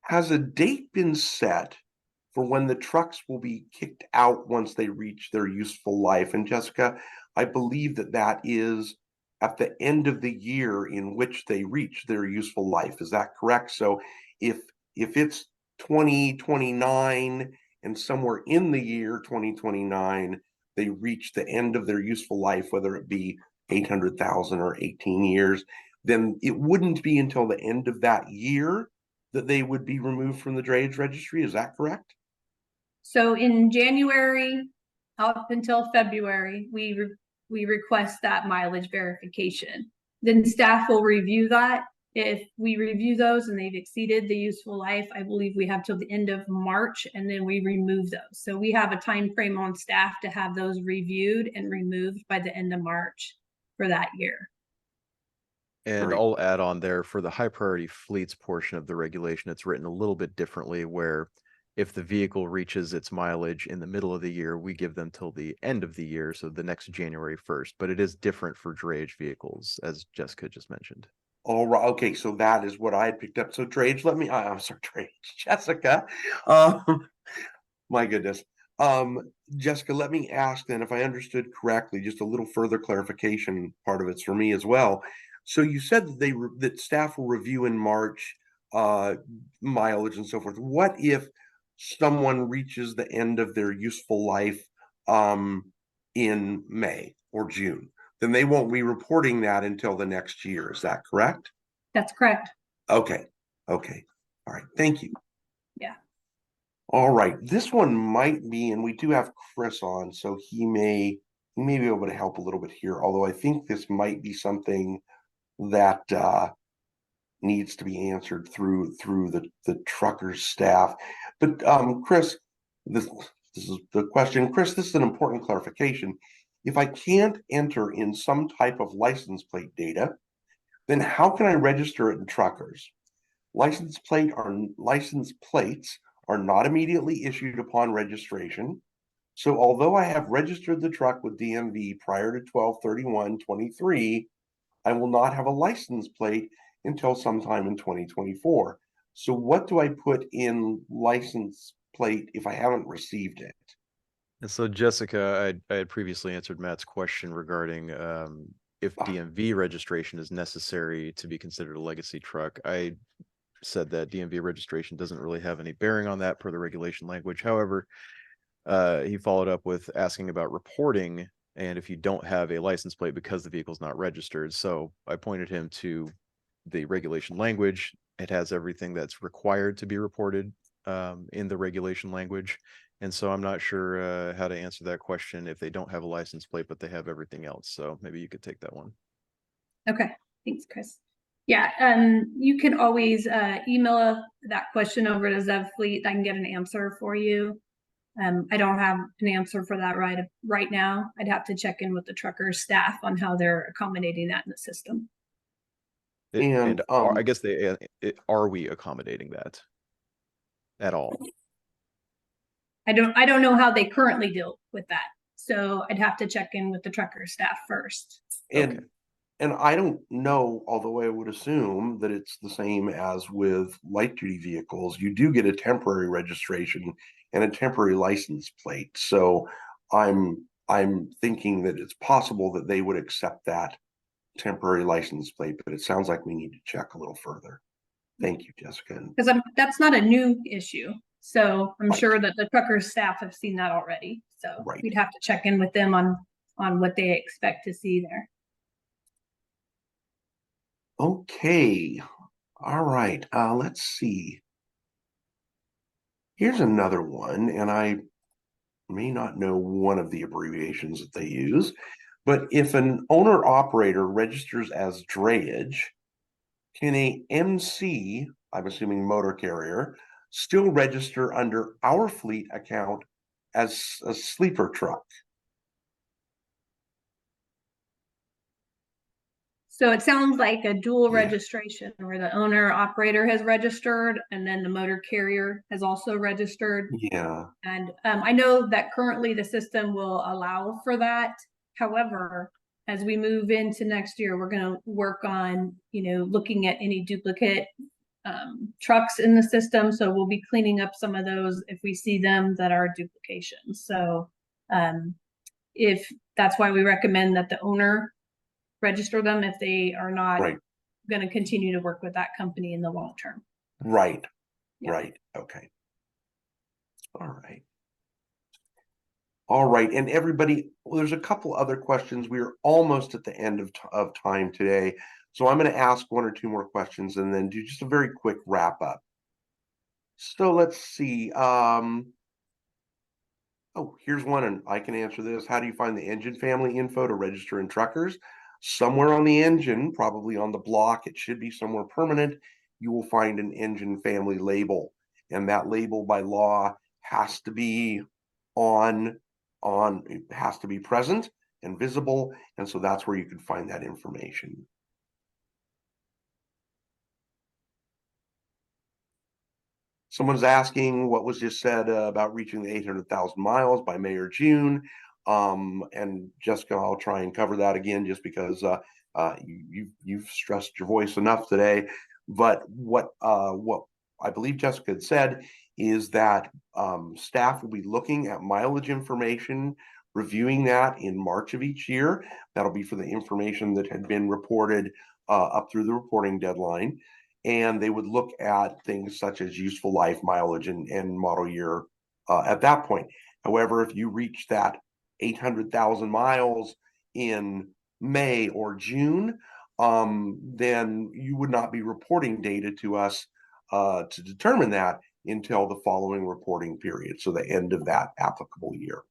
Has a date been set for when the trucks will be kicked out once they reach their useful life? And Jessica, I believe that is at the end of the year in which they reach their useful life. Is that correct? So if it's 2029 and somewhere in the year 2029 they reach the end of their useful life, whether it be 800,000 or 18 years, then it wouldn't be until the end of that year that they would be removed from the drayage registry. Is that correct? So in January up until February, we request that mileage verification. Then staff will review that. If we review those and they've exceeded the useful life, I believe we have till the end of March, and then we remove those. So we have a time frame on staff to have those reviewed and removed by the end of March for that year. And Great. I'll add on there for the high priority fleets portion of the regulation, it's written a little bit differently, where if the vehicle reaches its mileage in the middle of the year, we give them till the end of the year, so the next January 1st. But it is different for drayage vehicles, as Jessica just mentioned. All right. Okay, so that is what I had picked up. So drayage, I'm sorry, drayage, Jessica. My goodness. Jessica, let me ask then, if I understood correctly, just a little further clarification. Part of it's for me as well. So you said that that staff will review in March mileage and so forth. What if someone reaches the end of their useful life in May or June? Then they won't be reporting that until the next year. Is that correct? That's correct. Okay. Okay. All right. Thank you. Yeah. All right. This one might be, and we do have Chris on, so he may be able to help a little bit here. Although I think this might be something that needs to be answered through the truckers staff. But Chris, this is the question. Chris, this is an important clarification. If I can't enter in some type of license plate data, then how can I register it in truckers? License plates are not immediately issued upon registration. So although I have registered the truck with DMV prior to 12/31/23, I will not have a license plate until sometime in 2024. So what do I put in license plate if I haven't received it? And so Jessica, I had previously answered Matt's question regarding if DMV registration is necessary to be considered a legacy truck. I said that DMV registration doesn't really have any bearing on that per the regulation language. However, he followed up with asking about reporting and if you don't have a license plate because the vehicle's not registered. So I pointed him to the regulation language. It has everything that's required to be reported in the regulation language. And so I'm not sure how to answer that question if they don't have a license plate, but they have everything else. So maybe you could take that one. Okay. Thanks, Chris. Yeah, you can always email that question over to Zev Fleet. I can get an answer for you. I don't have an answer for that right now. I'd have to check in with the trucker staff on how they're accommodating that in the system. And I guess are we accommodating that at all? I don't know how they currently deal with that. So I'd have to check in with the trucker staff first. and Okay. and I don't know, although I would assume that it's the same as with light duty vehicles. You do get a temporary registration and a temporary license plate. So I'm thinking that it's possible that they would accept that temporary license plate, but it sounds like we need to check a little further. Thank you, Jessica. Because that's not a new issue. So I'm Right. sure that the trucker staff have seen that already. So Right. we'd have to check in with them on what they expect to see there. Okay. All right. Let's see. Here's another one, and I may not know one of the abbreviations that they use, but if an owner operator registers as drayage, can a MC, I'm assuming motor carrier, still register under our fleet account as a sleeper truck? So it sounds like a dual Yeah. registration where the owner operator has registered and then the motor carrier has also registered. Yeah. And I know that currently the system will allow for that. However, as we move into next year, we're going to work on, looking at any duplicate trucks in the system. So we'll be cleaning up some of those if we see them that are duplications. So if that's why we recommend that the owner register them if they are not Right. going to continue to work with that company in the long term. Right. Yeah. Right. Okay. All right. All right. And everybody, well, there's a couple other questions. We are almost at the end of time today. So I'm going to ask one or two more questions and then do just a very quick wrap up. So let's see. Oh, here's one, and I can answer this. How do you find the engine family info to register in truckers? Somewhere on the engine, probably on the block, it should be somewhere permanent. You will find an engine family label, and that label by law has to be on it has to be present and visible, and so that's where you can find that information. Someone's asking what was just said about reaching the 800,000 miles by May or June. And Jessica, I'll try and cover that again just because you've stressed your voice enough today. But what I believe Jessica had said is that staff will be looking at mileage information, reviewing that in March of each year. That'll be for the information that had been reported up through the reporting deadline. And they would look at things such as useful life, mileage, and model year at that point. However, if you reach that 800,000 miles in May or June, then you would not be reporting data to us to determine that until the following reporting period, so the end of that applicable year.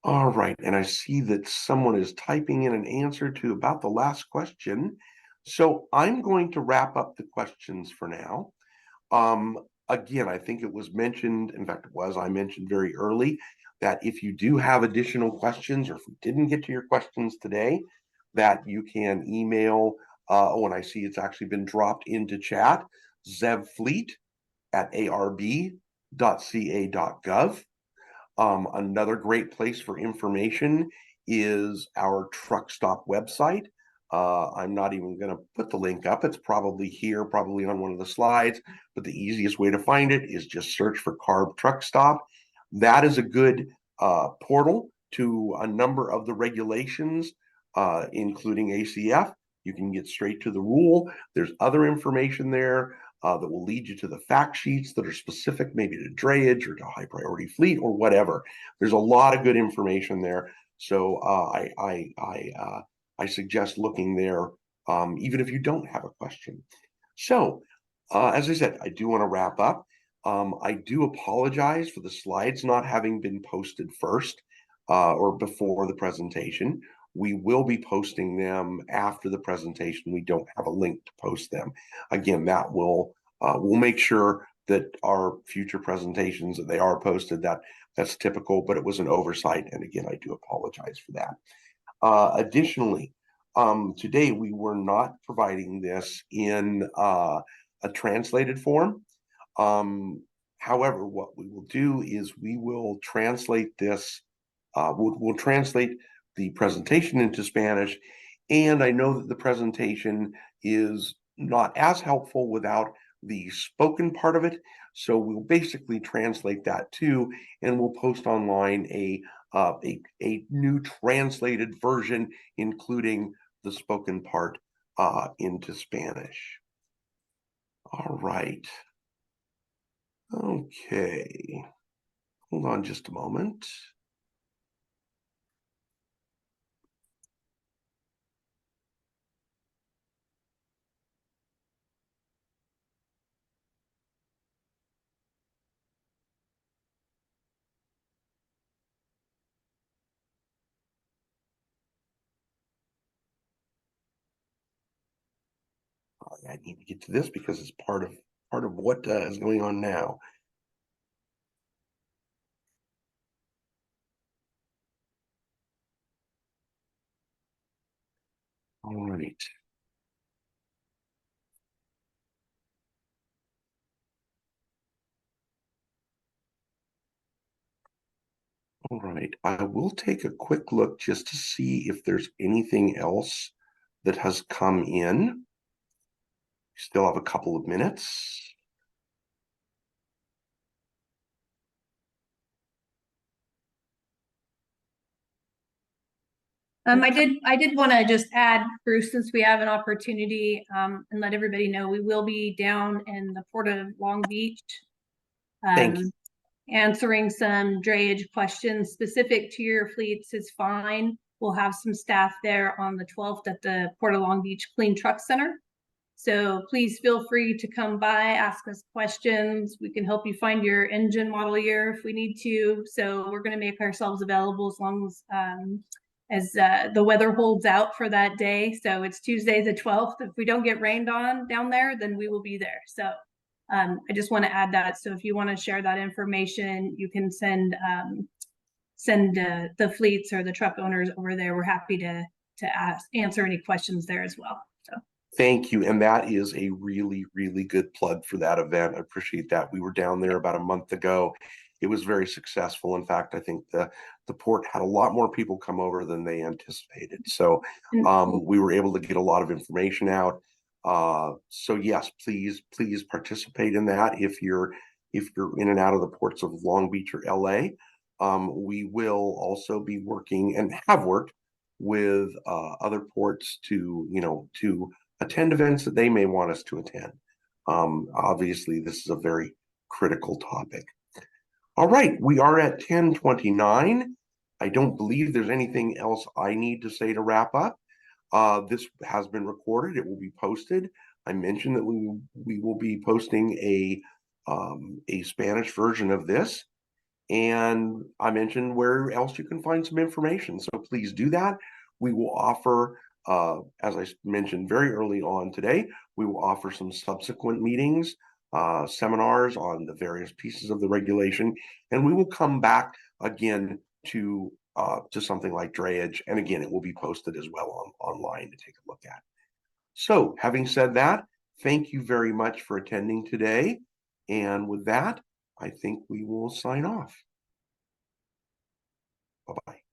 All right, and I see that someone is typing in an answer to about the last question. So I'm going to wrap up the questions for now. Again, I think it was mentioned, in fact, I mentioned very early that if you do have additional questions or if we didn't get to your questions today, that you can email, and I see it's actually been dropped into chat, zevfleet@arb.ca.gov. Another great place for information is our truck stop website. I'm not even going to put the link up. It's probably here, probably on one of the slides, but the easiest way to find it is just search for CARB Truck Stop. That is a good portal to a number of the regulations, including ACF. You can get straight to the rule. There's other information there that will lead you to the fact sheets that are specific maybe to drayage or to high priority fleet or whatever. There's a lot of good information there. So I suggest looking there even if you don't have a question. So as I said, I do want to wrap up. I do apologize for the slides not having been posted first or before the presentation. We will be posting them after the presentation. We don't have a link to post them. Again, that will we'll make sure that are future presentations, that they are posted. That's typical, but it was an oversight. And again, I do apologize for that. Additionally, today we were not providing this in a translated form. However, what we will do is we will translate this. We'll translate the presentation into Spanish, and I know that the presentation is not as helpful without the spoken part of it. So we'll basically translate that too, and we'll post online a new translated version, including the spoken part into Spanish. All right. Okay. Hold on just a moment. I need to get to this because it's part of what is going on now. All right. All right. I will take a quick look just to see if there's anything else that has come in. Still have a couple of minutes. I did want to just add, Bruce, since we have an opportunity, and let everybody know, we will be down in the Port of Long Beach. Thank you. Answering some drayage questions specific to your fleets is fine. We'll have some staff there on the 12th at the Port of Long Beach Clean Truck Center. So please feel free to come by, ask us questions. We can help you find your engine model year if we need to. So we're going to make ourselves available as long as the weather holds out for that day. So it's Tuesday the 12th. If we don't get rained on down there, then we will be there. So I just want to add that. So if you want to share that information, you can send the fleets or the truck owners over there. We're happy to answer any questions there as well. So thank you. And that is a really, really good plug for that event. I appreciate that. We were down there about a month ago. It was very successful. In fact, I think the port had a lot more people come over than they anticipated. So we were able to get a lot of information out. So yes, please participate in that if you're in and out of the ports of Long Beach or LA. We will also be working and have worked with other ports to attend events that they may want us to attend. Obviously, this is a very critical topic. All right, we are at 10:29. I don't believe there's anything else I need to say to wrap up. This has been recorded. It will be posted. I mentioned that we will be posting a Spanish version of this, and I mentioned where else you can find some information. So please do that. We will offer, as I mentioned very early on today, we will offer some subsequent meetings, seminars on the various pieces of the regulation, and we will come back again to something like drayage, and again, it will be posted as well online to take a look at. So, having said that, thank you very much for attending today, and with that, I think we will sign off. Bye-bye.